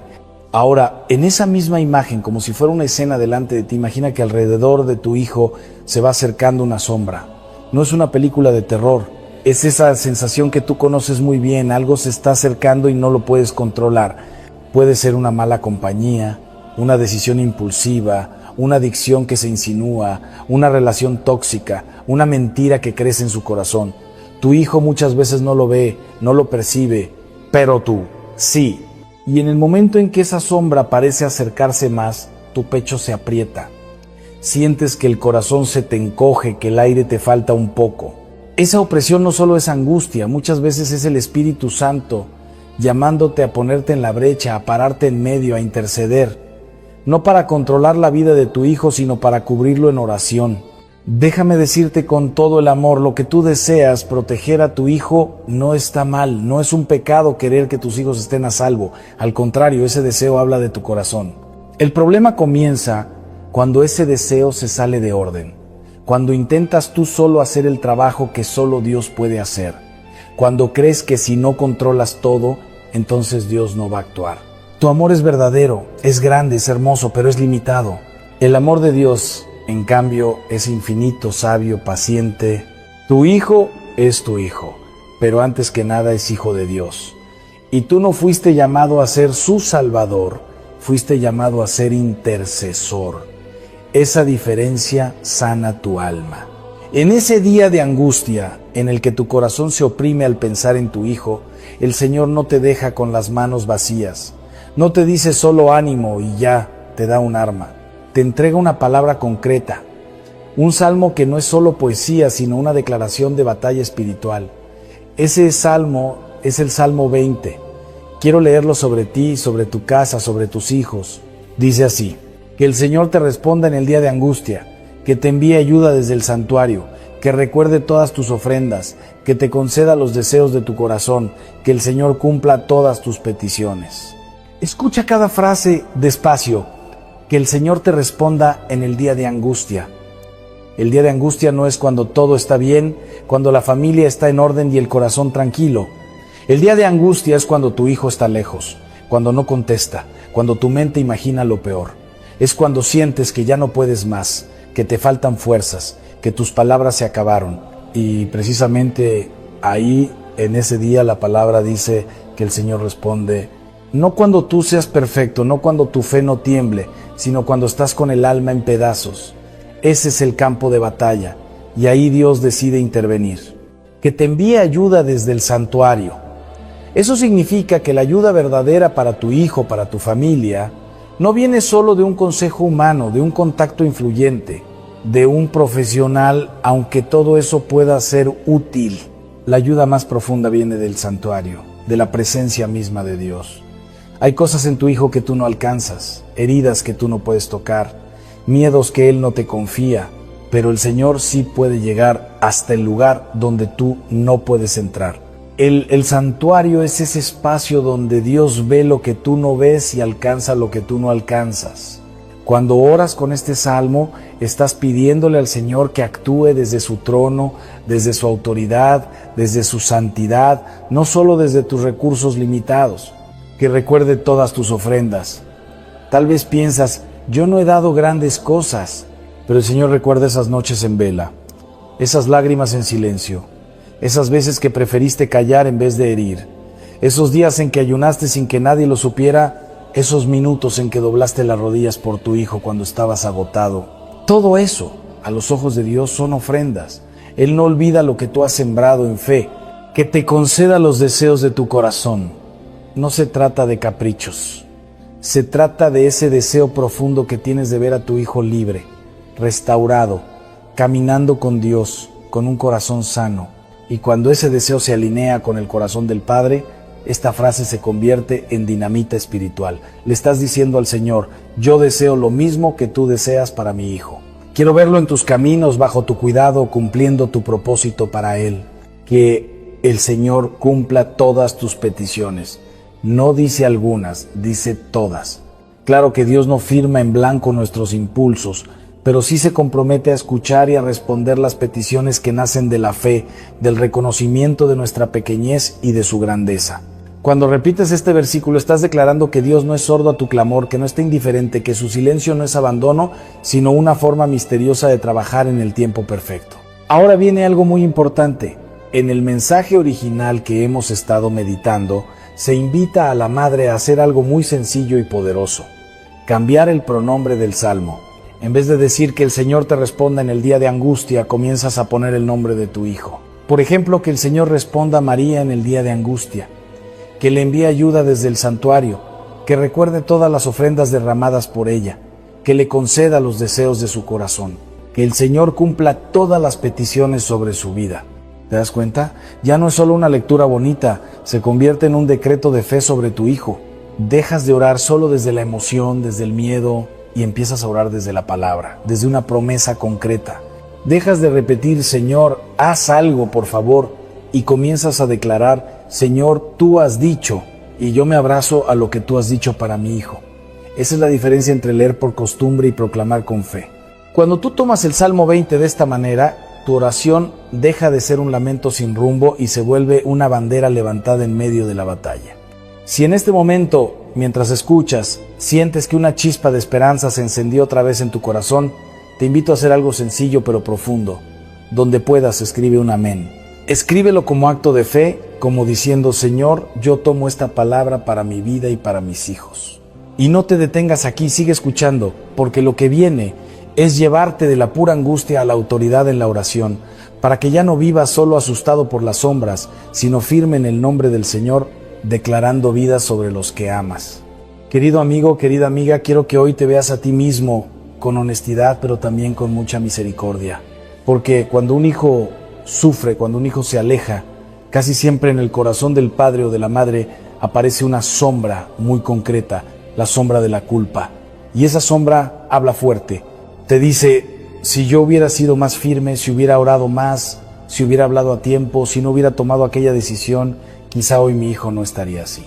Ahora, en esa misma imagen, como si fuera una escena delante de ti, imagina que alrededor de tu hijo se va acercando una sombra. No es una película de terror, es esa sensación que tú conoces muy bien, algo se está acercando y no lo puedes controlar. Puede ser una mala compañía, una decisión impulsiva, una adicción que se insinúa, una relación tóxica, una mentira que crece en su corazón. Tu hijo muchas veces no lo ve, no lo percibe, pero tú, sí. Y en el momento en que esa sombra parece acercarse más, tu pecho se aprieta. Sientes que el corazón se te encoge, que el aire te falta un poco. Esa opresión no solo es angustia, muchas veces es el Espíritu Santo llamándote a ponerte en la brecha, a pararte en medio, a interceder. No para controlar la vida de tu hijo, sino para cubrirlo en oración. Déjame decirte con todo el amor, lo que tú deseas, proteger a tu hijo, no está mal, no es un pecado querer que tus hijos estén a salvo. Al contrario, ese deseo habla de tu corazón. El problema comienza cuando ese deseo se sale de orden, cuando intentas tú solo hacer el trabajo que solo Dios puede hacer, cuando crees que si no controlas todo, entonces Dios no va a actuar. Tu amor es verdadero, es grande, es hermoso, pero es limitado. El amor de Dios, en cambio, es infinito, sabio, paciente. Tu hijo es tu hijo, pero antes que nada es hijo de Dios. Y tú no fuiste llamado a ser su salvador, fuiste llamado a ser intercesor. Esa diferencia sana tu alma. En ese día de angustia, en el que tu corazón se oprime al pensar en tu hijo, el Señor no te deja con las manos vacías. No te dice solo ánimo y ya te da un arma. Te entrega una palabra concreta. Un salmo que no es solo poesía, sino una declaración de batalla espiritual. Ese salmo es el Salmo 20. Quiero leerlo sobre ti, sobre tu casa, sobre tus hijos. Dice así: que el Señor te responda en el día de angustia, que te envíe ayuda desde el santuario, que recuerde todas tus ofrendas, que te conceda los deseos de tu corazón, que el Señor cumpla todas tus peticiones. Escucha cada frase despacio. Que el Señor te responda en el día de angustia. El día de angustia no es cuando todo está bien, cuando la familia está en orden y el corazón tranquilo. El día de angustia es cuando tu hijo está lejos, cuando no contesta, cuando tu mente imagina lo peor. Es cuando sientes que ya no puedes más, que te faltan fuerzas, que tus palabras se acabaron. Y precisamente ahí, en ese día, la palabra dice que el Señor responde: no cuando tú seas perfecto, no cuando tu fe no tiemble, sino cuando estás con el alma en pedazos. Ese es el campo de batalla, y ahí Dios decide intervenir. Que te envíe ayuda desde el santuario. Eso significa que la ayuda verdadera para tu hijo, para tu familia, no viene solo de un consejo humano, de un contacto influyente, de un profesional, aunque todo eso pueda ser útil. La ayuda más profunda viene del santuario, de la presencia misma de Dios. Hay cosas en tu hijo que tú no alcanzas, heridas que tú no puedes tocar, miedos que él no te confía, pero el Señor sí puede llegar hasta el lugar donde tú no puedes entrar. El santuario es ese espacio donde Dios ve lo que tú no ves y alcanza lo que tú no alcanzas. Cuando oras con este salmo, estás pidiéndole al Señor que actúe desde su trono, desde su autoridad, desde su santidad, no solo desde tus recursos limitados, que recuerde todas tus ofrendas. Tal vez piensas, yo no he dado grandes cosas, pero el Señor recuerda esas noches en vela, esas lágrimas en silencio, esas veces que preferiste callar en vez de herir, esos días en que ayunaste sin que nadie lo supiera, esos minutos en que doblaste las rodillas por tu hijo cuando estabas agotado. Todo eso, a los ojos de Dios, son ofrendas. Él no olvida lo que tú has sembrado en fe, que te conceda los deseos de tu corazón. No se trata de caprichos, se trata de ese deseo profundo que tienes de ver a tu hijo libre, restaurado, caminando con Dios, con un corazón sano. Y cuando ese deseo se alinea con el corazón del Padre, esta frase se convierte en dinamita espiritual. Le estás diciendo al Señor, yo deseo lo mismo que tú deseas para mi hijo. Quiero verlo en tus caminos, bajo tu cuidado, cumpliendo tu propósito para él. Que el Señor cumpla todas tus peticiones. No dice algunas, dice todas. Claro que Dios no firma en blanco nuestros impulsos, pero sí se compromete a escuchar y a responder las peticiones que nacen de la fe, del reconocimiento de nuestra pequeñez y de su grandeza. Cuando repites este versículo, estás declarando que Dios no es sordo a tu clamor, que no está indiferente, que su silencio no es abandono, sino una forma misteriosa de trabajar en el tiempo perfecto. Ahora viene algo muy importante. En el mensaje original que hemos estado meditando, se invita a la madre a hacer algo muy sencillo y poderoso: cambiar el pronombre del salmo. En vez de decir que el Señor te responda en el día de angustia, comienzas a poner el nombre de tu hijo. Por ejemplo, que el Señor responda a María en el día de angustia, que le envíe ayuda desde el santuario, que recuerde todas las ofrendas derramadas por ella, que le conceda los deseos de su corazón, que el Señor cumpla todas las peticiones sobre su vida. ¿Te das cuenta? Ya no es solo una lectura bonita, se convierte en un decreto de fe sobre tu hijo. Dejas de orar solo desde la emoción, desde el miedo, y empiezas a orar desde la palabra, desde una promesa concreta. Dejas de repetir, Señor, haz algo, por favor, y comienzas a declarar, Señor, tú has dicho, y yo me abrazo a lo que tú has dicho para mi hijo. Esa es la diferencia entre leer por costumbre y proclamar con fe. Cuando tú tomas el Salmo 20 de esta manera, tu oración deja de ser un lamento sin rumbo y se vuelve una bandera levantada en medio de la batalla. Si en este momento, mientras escuchas, sientes que una chispa de esperanza se encendió otra vez en tu corazón, te invito a hacer algo sencillo pero profundo. Donde puedas, escribe un amén. Escríbelo como acto de fe, como diciendo, Señor, yo tomo esta palabra para mi vida y para mis hijos. Y no te detengas aquí, sigue escuchando, porque lo que viene es llevarte de la pura angustia a la autoridad en la oración, para que ya no vivas solo asustado por las sombras, sino firme en el nombre del Señor, declarando vida sobre los que amas. Querido amigo, querida amiga, quiero que hoy te veas a ti mismo con honestidad, pero también con mucha misericordia. Porque cuando un hijo sufre, cuando un hijo se aleja, casi siempre en el corazón del padre o de la madre aparece una sombra muy concreta, la sombra de la culpa. Y esa sombra habla fuerte. Te dice, si yo hubiera sido más firme, si hubiera orado más, si hubiera hablado a tiempo, si no hubiera tomado aquella decisión, quizá hoy mi hijo no estaría así.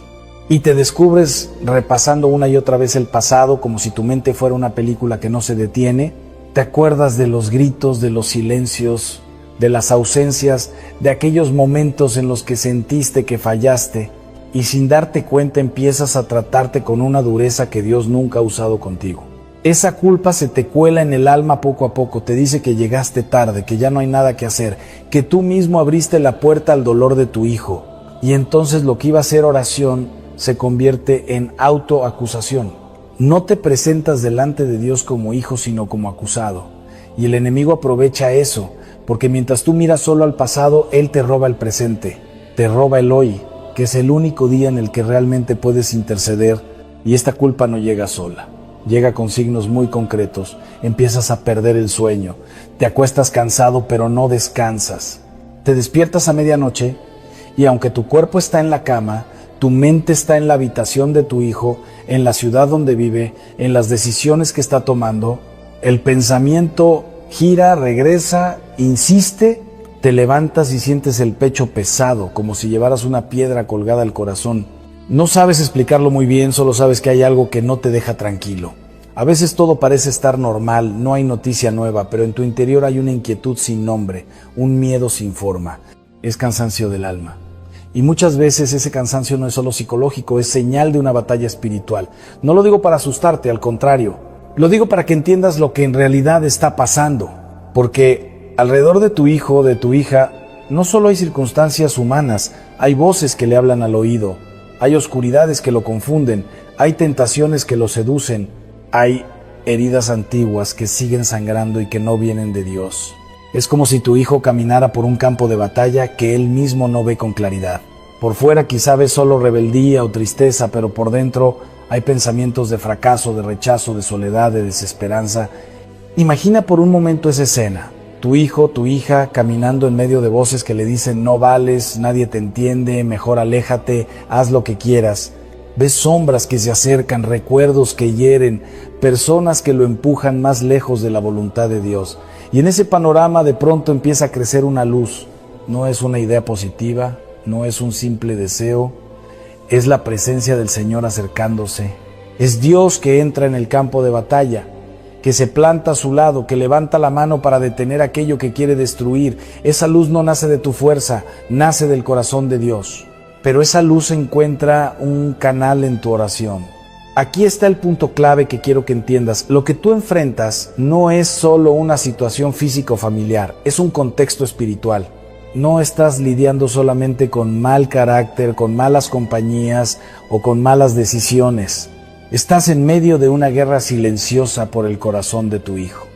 Y te descubres repasando una y otra vez el pasado como si tu mente fuera una película que no se detiene. Te acuerdas de los gritos, de los silencios, de las ausencias, de aquellos momentos en los que sentiste que fallaste y sin darte cuenta empiezas a tratarte con una dureza que Dios nunca ha usado contigo. Esa culpa se te cuela en el alma poco a poco, te dice que llegaste tarde, que ya no hay nada que hacer, que tú mismo abriste la puerta al dolor de tu hijo. Y entonces lo que iba a ser oración se convierte en autoacusación. No te presentas delante de Dios como hijo, sino como acusado. Y el enemigo aprovecha eso, porque mientras tú miras solo al pasado, él te roba el presente, te roba el hoy, que es el único día en el que realmente puedes interceder. Y esta culpa no llega sola, llega con signos muy concretos. Empiezas a perder el sueño, te acuestas cansado pero no descansas. Te despiertas a medianoche y aunque tu cuerpo está en la cama, Tu mente está en la habitación de tu hijo, en la ciudad donde vive, en las decisiones que está tomando. El pensamiento gira, regresa, insiste. Te levantas y sientes el pecho pesado, como si llevaras una piedra colgada al corazón. No sabes explicarlo muy bien, solo sabes que hay algo que no te deja tranquilo. A veces todo parece estar normal, no hay noticia nueva, pero en tu interior hay una inquietud sin nombre, un miedo sin forma. Es cansancio del alma. Y muchas veces ese cansancio no es solo psicológico, es señal de una batalla espiritual. No lo digo para asustarte, al contrario. Lo digo para que entiendas lo que en realidad está pasando. Porque alrededor de tu hijo o de tu hija no solo hay circunstancias humanas, hay voces que le hablan al oído, hay oscuridades que lo confunden, hay tentaciones que lo seducen, hay heridas antiguas que siguen sangrando y que no vienen de Dios. Es como si tu hijo caminara por un campo de batalla que él mismo no ve con claridad. Por fuera quizá ves solo rebeldía o tristeza, pero por dentro hay pensamientos de fracaso, de rechazo, de soledad, de desesperanza. Imagina por un momento esa escena. Tu hijo, tu hija, caminando en medio de voces que le dicen no vales, nadie te entiende, mejor aléjate, haz lo que quieras. Ves sombras que se acercan, recuerdos que hieren, personas que lo empujan más lejos de la voluntad de Dios. Y en ese panorama de pronto empieza a crecer una luz. No es una idea positiva, no es un simple deseo, es la presencia del Señor acercándose. Es Dios que entra en el campo de batalla, que se planta a su lado, que levanta la mano para detener aquello que quiere destruir. Esa luz no nace de tu fuerza, nace del corazón de Dios. Pero esa luz encuentra un canal en tu oración. Aquí está el punto clave que quiero que entiendas. Lo que tú enfrentas no es solo una situación físico-familiar, es un contexto espiritual. No estás lidiando solamente con mal carácter, con malas compañías o con malas decisiones. Estás en medio de una guerra silenciosa por el corazón de tu hijo.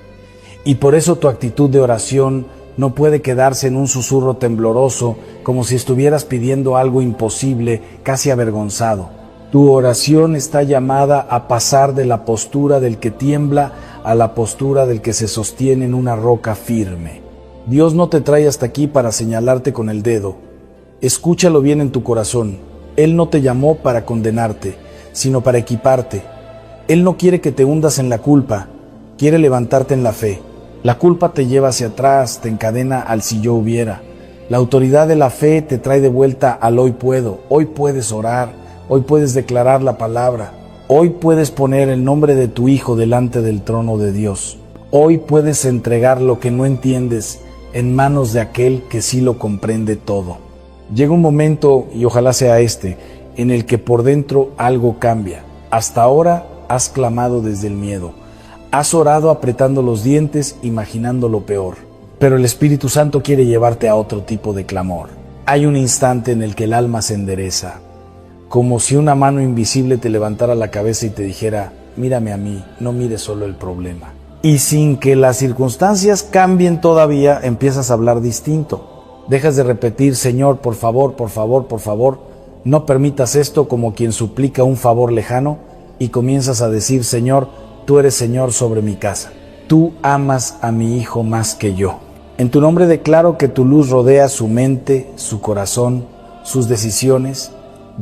Y por eso tu actitud de oración no puede quedarse en un susurro tembloroso, como si estuvieras pidiendo algo imposible, casi avergonzado. Tu oración está llamada a pasar de la postura del que tiembla a la postura del que se sostiene en una roca firme. Dios no te trae hasta aquí para señalarte con el dedo. Escúchalo bien en tu corazón. Él no te llamó para condenarte, sino para equiparte. Él no quiere que te hundas en la culpa, quiere levantarte en la fe. La culpa te lleva hacia atrás, te encadena al si yo hubiera. La autoridad de la fe te trae de vuelta al hoy puedo. Hoy puedes orar, hoy puedes declarar la palabra. Hoy puedes poner el nombre de tu hijo delante del trono de Dios. Hoy puedes entregar lo que no entiendes en manos de aquel que sí lo comprende todo. Llega un momento, y ojalá sea este, en el que por dentro algo cambia. Hasta ahora has clamado desde el miedo. Has orado apretando los dientes, imaginando lo peor. Pero el Espíritu Santo quiere llevarte a otro tipo de clamor. Hay un instante en el que el alma se endereza, como si una mano invisible te levantara la cabeza y te dijera, mírame a mí, no mires solo el problema. Y sin que las circunstancias cambien todavía, empiezas a hablar distinto. Dejas de repetir, Señor, por favor, por favor, por favor, no permitas esto, como quien suplica un favor lejano, y comienzas a decir, Señor, tú eres Señor sobre mi casa. Tú amas a mi hijo más que yo. En tu nombre declaro que tu luz rodea su mente, su corazón, sus decisiones.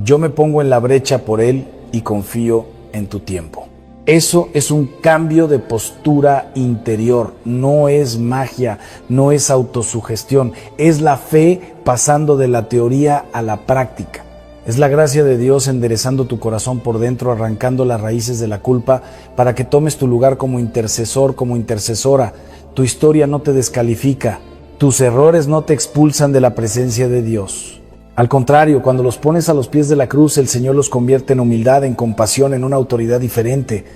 Yo me pongo en la brecha por él y confío en tu tiempo. Eso es un cambio de postura interior, no es magia, no es autosugestión, es la fe pasando de la teoría a la práctica. Es la gracia de Dios enderezando tu corazón por dentro, arrancando las raíces de la culpa para que tomes tu lugar como intercesor, como intercesora. Tu historia no te descalifica, tus errores no te expulsan de la presencia de Dios. Al contrario, cuando los pones a los pies de la cruz, el Señor los convierte en humildad, en compasión, en una autoridad diferente.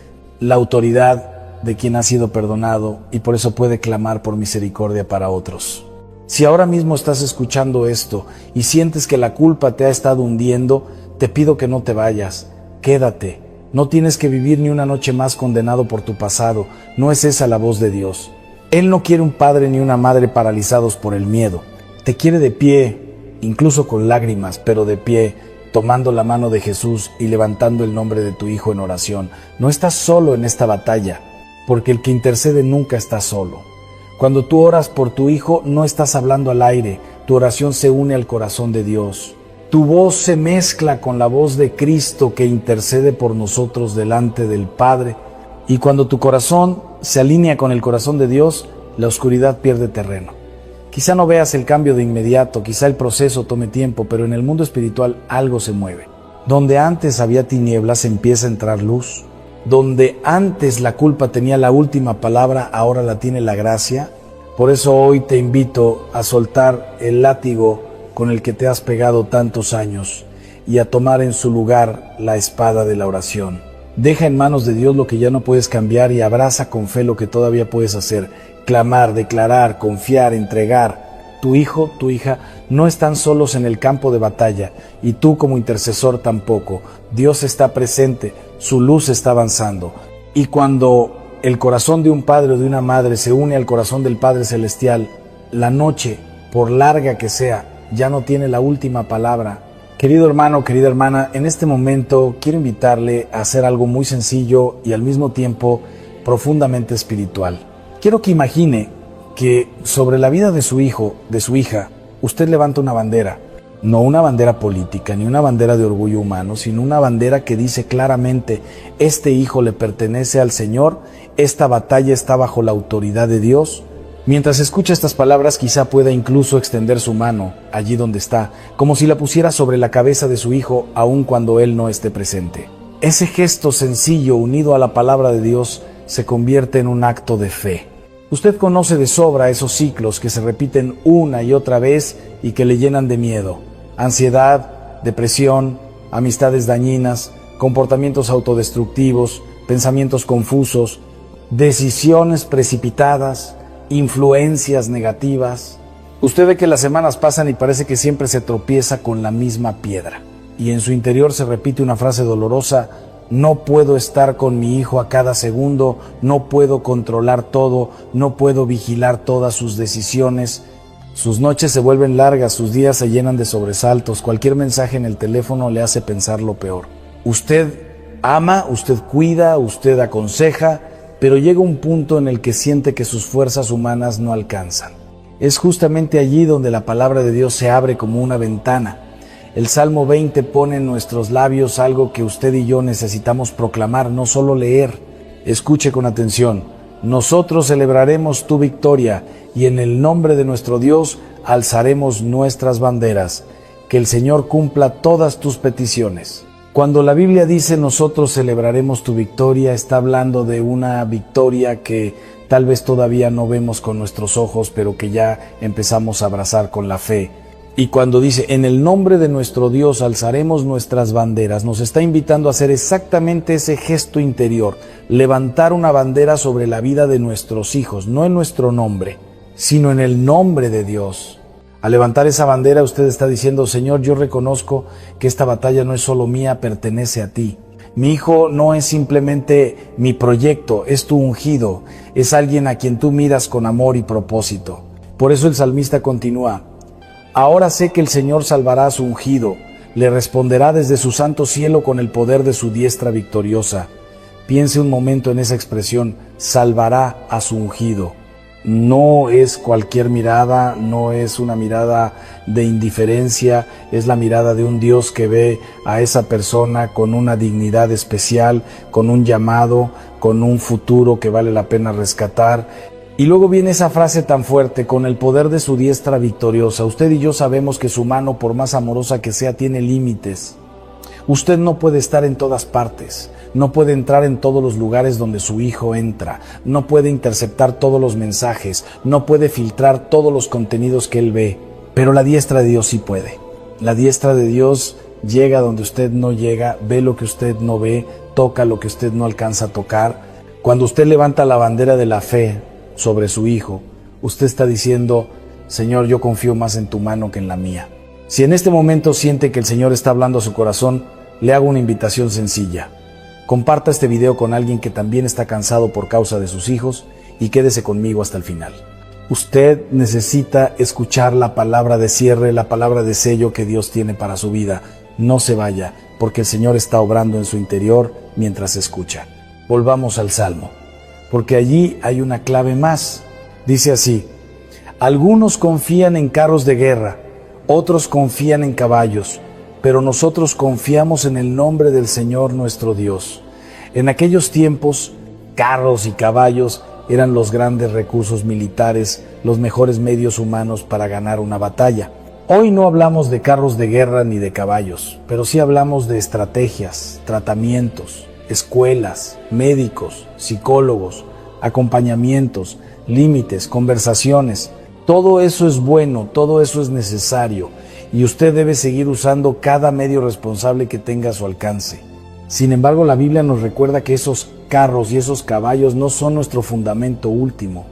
La autoridad de quien ha sido perdonado y por eso puede clamar por misericordia para otros. Si ahora mismo estás escuchando esto y sientes que la culpa te ha estado hundiendo, te pido que no te vayas. Quédate. No tienes que vivir ni una noche más condenado por tu pasado. No es esa la voz de Dios. Él no quiere un padre ni una madre paralizados por el miedo. Te quiere de pie, incluso con lágrimas, pero de pie, tomando la mano de Jesús y levantando el nombre de tu hijo en oración. No estás solo en esta batalla, porque el que intercede nunca está solo. Cuando tú oras por tu hijo, no estás hablando al aire, tu oración se une al corazón de Dios. Tu voz se mezcla con la voz de Cristo que intercede por nosotros delante del Padre. Y cuando tu corazón se alinea con el corazón de Dios, la oscuridad pierde terreno. Quizá no veas el cambio de inmediato, quizá el proceso tome tiempo, pero en el mundo espiritual algo se mueve. Donde antes había tinieblas empieza a entrar luz. Donde antes la culpa tenía la última palabra, ahora la tiene la gracia. Por eso hoy te invito a soltar el látigo con el que te has pegado tantos años y a tomar en su lugar la espada de la oración. Deja en manos de Dios lo que ya no puedes cambiar y abraza con fe lo que todavía puedes hacer. Clamar, declarar, confiar, entregar. Tu hijo, tu hija no están solos en el campo de batalla y tú como intercesor tampoco. Dios está presente, su luz está avanzando. Y cuando el corazón de un padre o de una madre se une al corazón del Padre Celestial, la noche, por larga que sea, ya no tiene la última palabra. Querido hermano, querida hermana, en este momento quiero invitarle a hacer algo muy sencillo y al mismo tiempo profundamente espiritual. Quiero que imagine que sobre la vida de su hijo, de su hija, usted levanta una bandera. No una bandera política, ni una bandera de orgullo humano, sino una bandera que dice claramente: este hijo le pertenece al Señor, esta batalla está bajo la autoridad de Dios. Mientras escucha estas palabras, quizá pueda incluso extender su mano allí donde está, como si la pusiera sobre la cabeza de su hijo, aun cuando él no esté presente. Ese gesto sencillo, unido a la palabra de Dios, se convierte en un acto de fe. Usted conoce de sobra esos ciclos que se repiten una y otra vez y que le llenan de miedo. Ansiedad, depresión, amistades dañinas, comportamientos autodestructivos, pensamientos confusos, decisiones precipitadas, influencias negativas. Usted ve que las semanas pasan y parece que siempre se tropieza con la misma piedra. Y en su interior se repite una frase dolorosa: no puedo estar con mi hijo a cada segundo, no puedo controlar todo, no puedo vigilar todas sus decisiones. Sus noches se vuelven largas, sus días se llenan de sobresaltos, cualquier mensaje en el teléfono le hace pensar lo peor. Usted ama, usted cuida, usted aconseja, pero llega un punto en el que siente que sus fuerzas humanas no alcanzan. Es justamente allí donde la palabra de Dios se abre como una ventana. El Salmo 20 pone en nuestros labios algo que usted y yo necesitamos proclamar, no solo leer. Escuche con atención: nosotros celebraremos tu victoria y en el nombre de nuestro Dios alzaremos nuestras banderas. Que el Señor cumpla todas tus peticiones. Cuando la Biblia dice nosotros celebraremos tu victoria, está hablando de una victoria que tal vez todavía no vemos con nuestros ojos, pero que ya empezamos a abrazar con la fe. Y cuando dice en el nombre de nuestro Dios alzaremos nuestras banderas, nos está invitando a hacer exactamente ese gesto interior, levantar una bandera sobre la vida de nuestros hijos, no en nuestro nombre, sino en el nombre de Dios. Al levantar esa bandera, usted está diciendo: Señor, yo reconozco que esta batalla no es solo mía, pertenece a ti. Mi hijo no es simplemente mi proyecto, es tu ungido, es alguien a quien tú miras con amor y propósito. Por eso el salmista continúa: ahora sé que el Señor salvará a su ungido, le responderá desde su santo cielo con el poder de su diestra victoriosa. Piense un momento en esa expresión: salvará a su ungido. No es cualquier mirada, no es una mirada de indiferencia, es la mirada de un Dios que ve a esa persona con una dignidad especial, con un llamado, con un futuro que vale la pena rescatar. Y luego viene esa frase tan fuerte: con el poder de su diestra victoriosa. Usted y yo sabemos que su mano, por más amorosa que sea, tiene límites. Usted no puede estar en todas partes, no puede entrar en todos los lugares donde su hijo entra, no puede interceptar todos los mensajes, no puede filtrar todos los contenidos que él ve, pero la diestra de Dios sí puede. La diestra de Dios llega donde usted no llega, ve lo que usted no ve, toca lo que usted no alcanza a tocar. Cuando usted levanta la bandera de la fe sobre su hijo, usted está diciendo: Señor, yo confío más en tu mano que en la mía. Si en este momento siente que el Señor está hablando a su corazón, le hago una invitación sencilla. Comparta este video con alguien que también está cansado por causa de sus hijos y quédese conmigo hasta el final. Usted necesita escuchar la palabra de cierre, la palabra de sello que Dios tiene para su vida. No se vaya, porque el Señor está obrando en su interior mientras escucha. Volvamos al Salmo, porque allí hay una clave más. Dice así: algunos confían en carros de guerra, otros confían en caballos, pero nosotros confiamos en el nombre del Señor nuestro Dios. En aquellos tiempos, carros y caballos eran los grandes recursos militares, los mejores medios humanos para ganar una batalla. Hoy no hablamos de carros de guerra ni de caballos, pero sí hablamos de estrategias, tratamientos, escuelas, médicos, psicólogos, acompañamientos, límites, conversaciones. Todo eso es bueno, todo eso es necesario, y usted debe seguir usando cada medio responsable que tenga a su alcance. Sin embargo, la Biblia nos recuerda que esos carros y esos caballos no son nuestro fundamento último.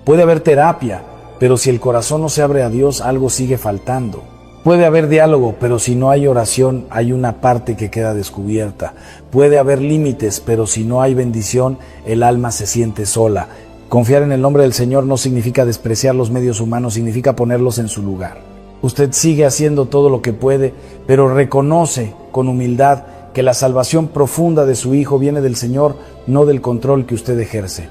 Puede haber terapia, pero si el corazón no se abre a Dios, algo sigue faltando. Puede haber diálogo, pero si no hay oración, hay una parte que queda descubierta. Puede haber límites, pero si no hay bendición, el alma se siente sola. Confiar en el nombre del Señor no significa despreciar los medios humanos, significa ponerlos en su lugar. Usted sigue haciendo todo lo que puede, pero reconoce con humildad que la salvación profunda de su Hijo viene del Señor, no del control que usted ejerce.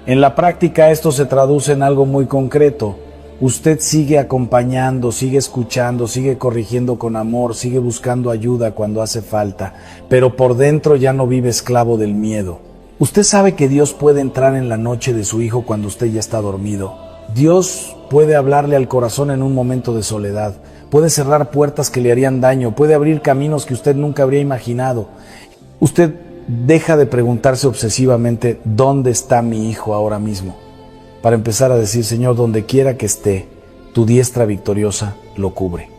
En la práctica esto se traduce en algo muy concreto. Usted sigue acompañando, sigue escuchando, sigue corrigiendo con amor, sigue buscando ayuda cuando hace falta, pero por dentro ya no vive esclavo del miedo. Usted sabe que Dios puede entrar en la noche de su Hijo cuando usted ya está dormido. Dios puede hablarle al corazón en un momento de soledad. Puede cerrar puertas que le harían daño, puede abrir caminos que usted nunca habría imaginado. Usted deja de preguntarse obsesivamente, ¿dónde está mi hijo ahora mismo? Para empezar a decir, Señor, donde quiera que esté, tu diestra victoriosa lo cubre.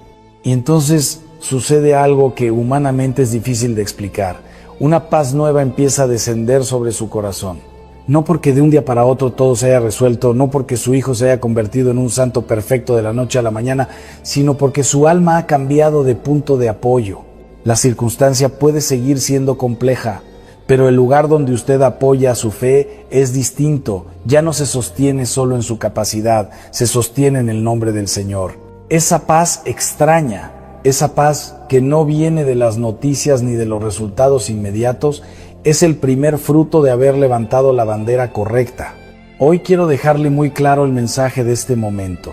Y entonces sucede algo que humanamente es difícil de explicar. Una paz nueva empieza a descender sobre su corazón. No porque de un día para otro todo se haya resuelto, no porque su hijo se haya convertido en un santo perfecto de la noche a la mañana, sino porque su alma ha cambiado de punto de apoyo. La circunstancia puede seguir siendo compleja, pero el lugar donde usted apoya su fe es distinto. Ya no se sostiene solo en su capacidad, se sostiene en el nombre del Señor. Esa paz extraña, esa paz que no viene de las noticias ni de los resultados inmediatos, es el primer fruto de haber levantado la bandera correcta. Hoy quiero dejarle muy claro el mensaje de este momento.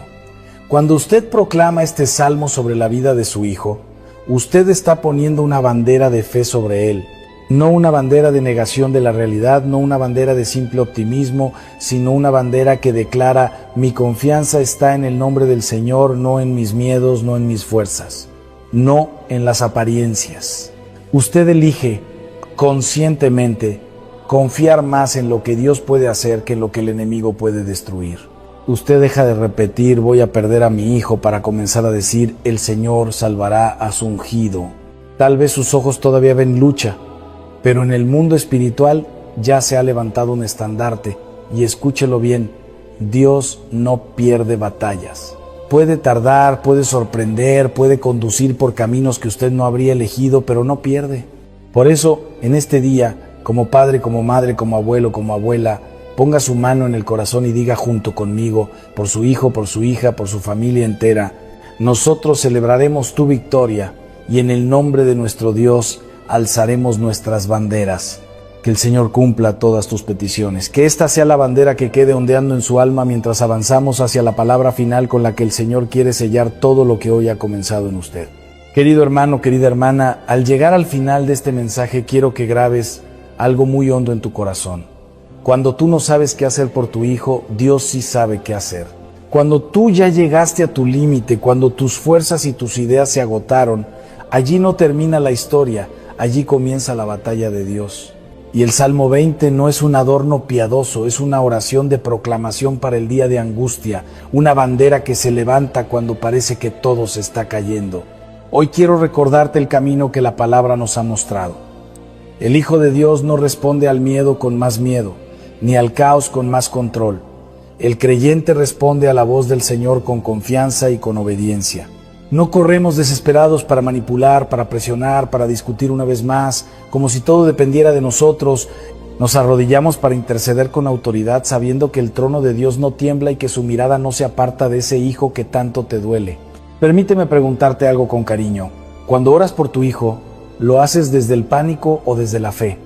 Cuando usted proclama este salmo sobre la vida de su hijo, usted está poniendo una bandera de fe sobre él. No una bandera de negación de la realidad, no una bandera de simple optimismo, sino una bandera que declara: mi confianza está en el nombre del Señor, no en mis miedos, no en mis fuerzas, no en las apariencias. Usted elige conscientemente confiar más en lo que Dios puede hacer que en lo que el enemigo puede destruir. Usted deja de repetir voy a perder a mi hijo para comenzar a decir el Señor salvará a su ungido. Tal vez sus ojos todavía ven lucha, pero en el mundo espiritual ya se ha levantado un estandarte, y escúchelo bien, Dios no pierde batallas. Puede tardar, puede sorprender, puede conducir por caminos que usted no habría elegido, pero no pierde. Por eso, en este día, como padre, como madre, como abuelo, como abuela, ponga su mano en el corazón y diga junto conmigo, por su hijo, por su hija, por su familia entera: nosotros celebraremos tu victoria y en el nombre de nuestro Dios alzaremos nuestras banderas. Que el Señor cumpla todas tus peticiones. Que esta sea la bandera que quede ondeando en su alma mientras avanzamos hacia la palabra final con la que el Señor quiere sellar todo lo que hoy ha comenzado en usted. Querido hermano, querida hermana, al llegar al final de este mensaje quiero que grabes algo muy hondo en tu corazón. Cuando tú no sabes qué hacer por tu hijo, Dios sí sabe qué hacer. Cuando tú ya llegaste a tu límite, cuando tus fuerzas y tus ideas se agotaron, allí no termina la historia, allí comienza la batalla de Dios. Y el Salmo 20 no es un adorno piadoso, es una oración de proclamación para el día de angustia, una bandera que se levanta cuando parece que todo se está cayendo. Hoy quiero recordarte el camino que la palabra nos ha mostrado. El Hijo de Dios no responde al miedo con más miedo, ni al caos con más control. El creyente responde a la voz del Señor con confianza y con obediencia. No corremos desesperados para manipular, para presionar, para discutir una vez más, como si todo dependiera de nosotros. Nos arrodillamos para interceder con autoridad, sabiendo que el trono de Dios no tiembla y que su mirada no se aparta de ese hijo que tanto te duele. Permíteme preguntarte algo con cariño. Cuando oras por tu hijo, ¿lo haces desde el pánico o desde la fe?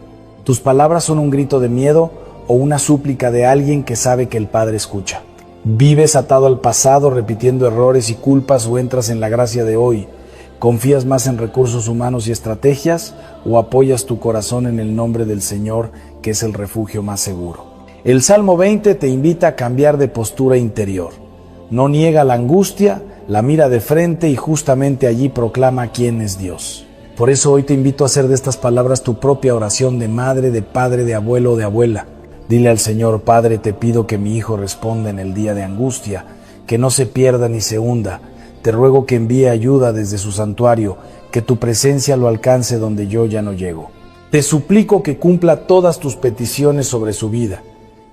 ¿Tus palabras son un grito de miedo o una súplica de alguien que sabe que el Padre escucha? ¿Vives atado al pasado repitiendo errores y culpas o entras en la gracia de hoy, ¿Confías más en recursos humanos y estrategias o apoyas tu corazón en el nombre del Señor, que es el refugio más seguro? El Salmo 20 te invita a cambiar de postura interior. No niega la angustia, la mira de frente y justamente allí proclama quién es Dios. Por eso hoy te invito a hacer de estas palabras tu propia oración de madre, de padre, de abuelo o de abuela. Dile al Señor: Padre, te pido que mi hijo responda en el día de angustia, que no se pierda ni se hunda. Te ruego que envíe ayuda desde su santuario, que tu presencia lo alcance donde yo ya no llego. Te suplico que cumpla todas tus peticiones sobre su vida,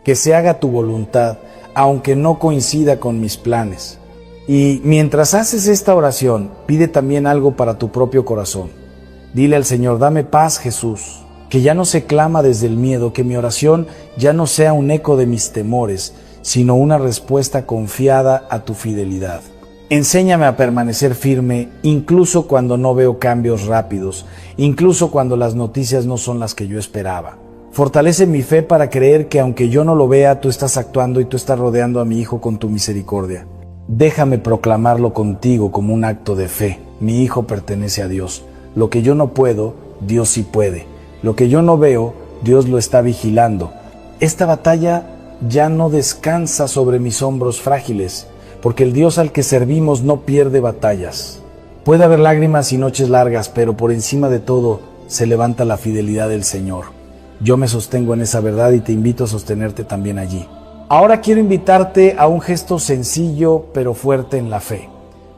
que se haga tu voluntad, aunque no coincida con mis planes. Y mientras haces esta oración, pide también algo para tu propio corazón. Dile al Señor: dame paz, Jesús, que ya no se clama desde el miedo, que mi oración ya no sea un eco de mis temores, sino una respuesta confiada a tu fidelidad. Enséñame a permanecer firme, incluso cuando no veo cambios rápidos, incluso cuando las noticias no son las que yo esperaba. Fortalece mi fe para creer que aunque yo no lo vea, tú estás actuando y tú estás rodeando a mi hijo con tu misericordia. Déjame proclamarlo contigo como un acto de fe. Mi hijo pertenece a Dios. Lo que yo no puedo, Dios sí puede. Lo que yo no veo, Dios lo está vigilando. Esta batalla ya no descansa sobre mis hombros frágiles, porque el Dios al que servimos no pierde batallas. Puede haber lágrimas y noches largas, pero por encima de todo se levanta la fidelidad del Señor. Yo me sostengo en esa verdad y te invito a sostenerte también allí. Ahora quiero invitarte a un gesto sencillo pero fuerte en la fe.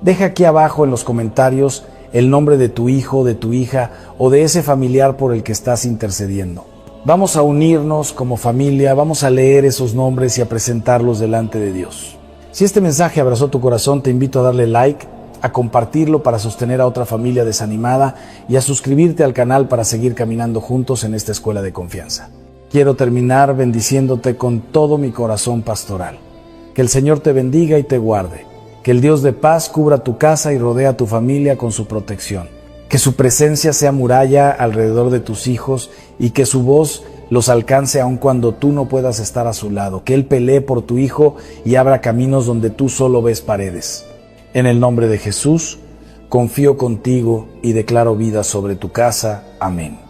Deja aquí abajo en los comentarios el nombre de tu hijo, de tu hija o de ese familiar por el que estás intercediendo. Vamos a unirnos como familia, vamos a leer esos nombres y a presentarlos delante de Dios. Si este mensaje abrazó tu corazón, te invito a darle like, a compartirlo para sostener a otra familia desanimada y a suscribirte al canal para seguir caminando juntos en esta escuela de confianza. Quiero terminar bendiciéndote con todo mi corazón pastoral. Que el Señor te bendiga y te guarde. Que el Dios de paz cubra tu casa y rodea a tu familia con su protección. Que su presencia sea muralla alrededor de tus hijos y que su voz los alcance aun cuando tú no puedas estar a su lado. Que Él pelee por tu hijo y abra caminos donde tú solo ves paredes. En el nombre de Jesús, confío contigo y declaro vida sobre tu casa. Amén.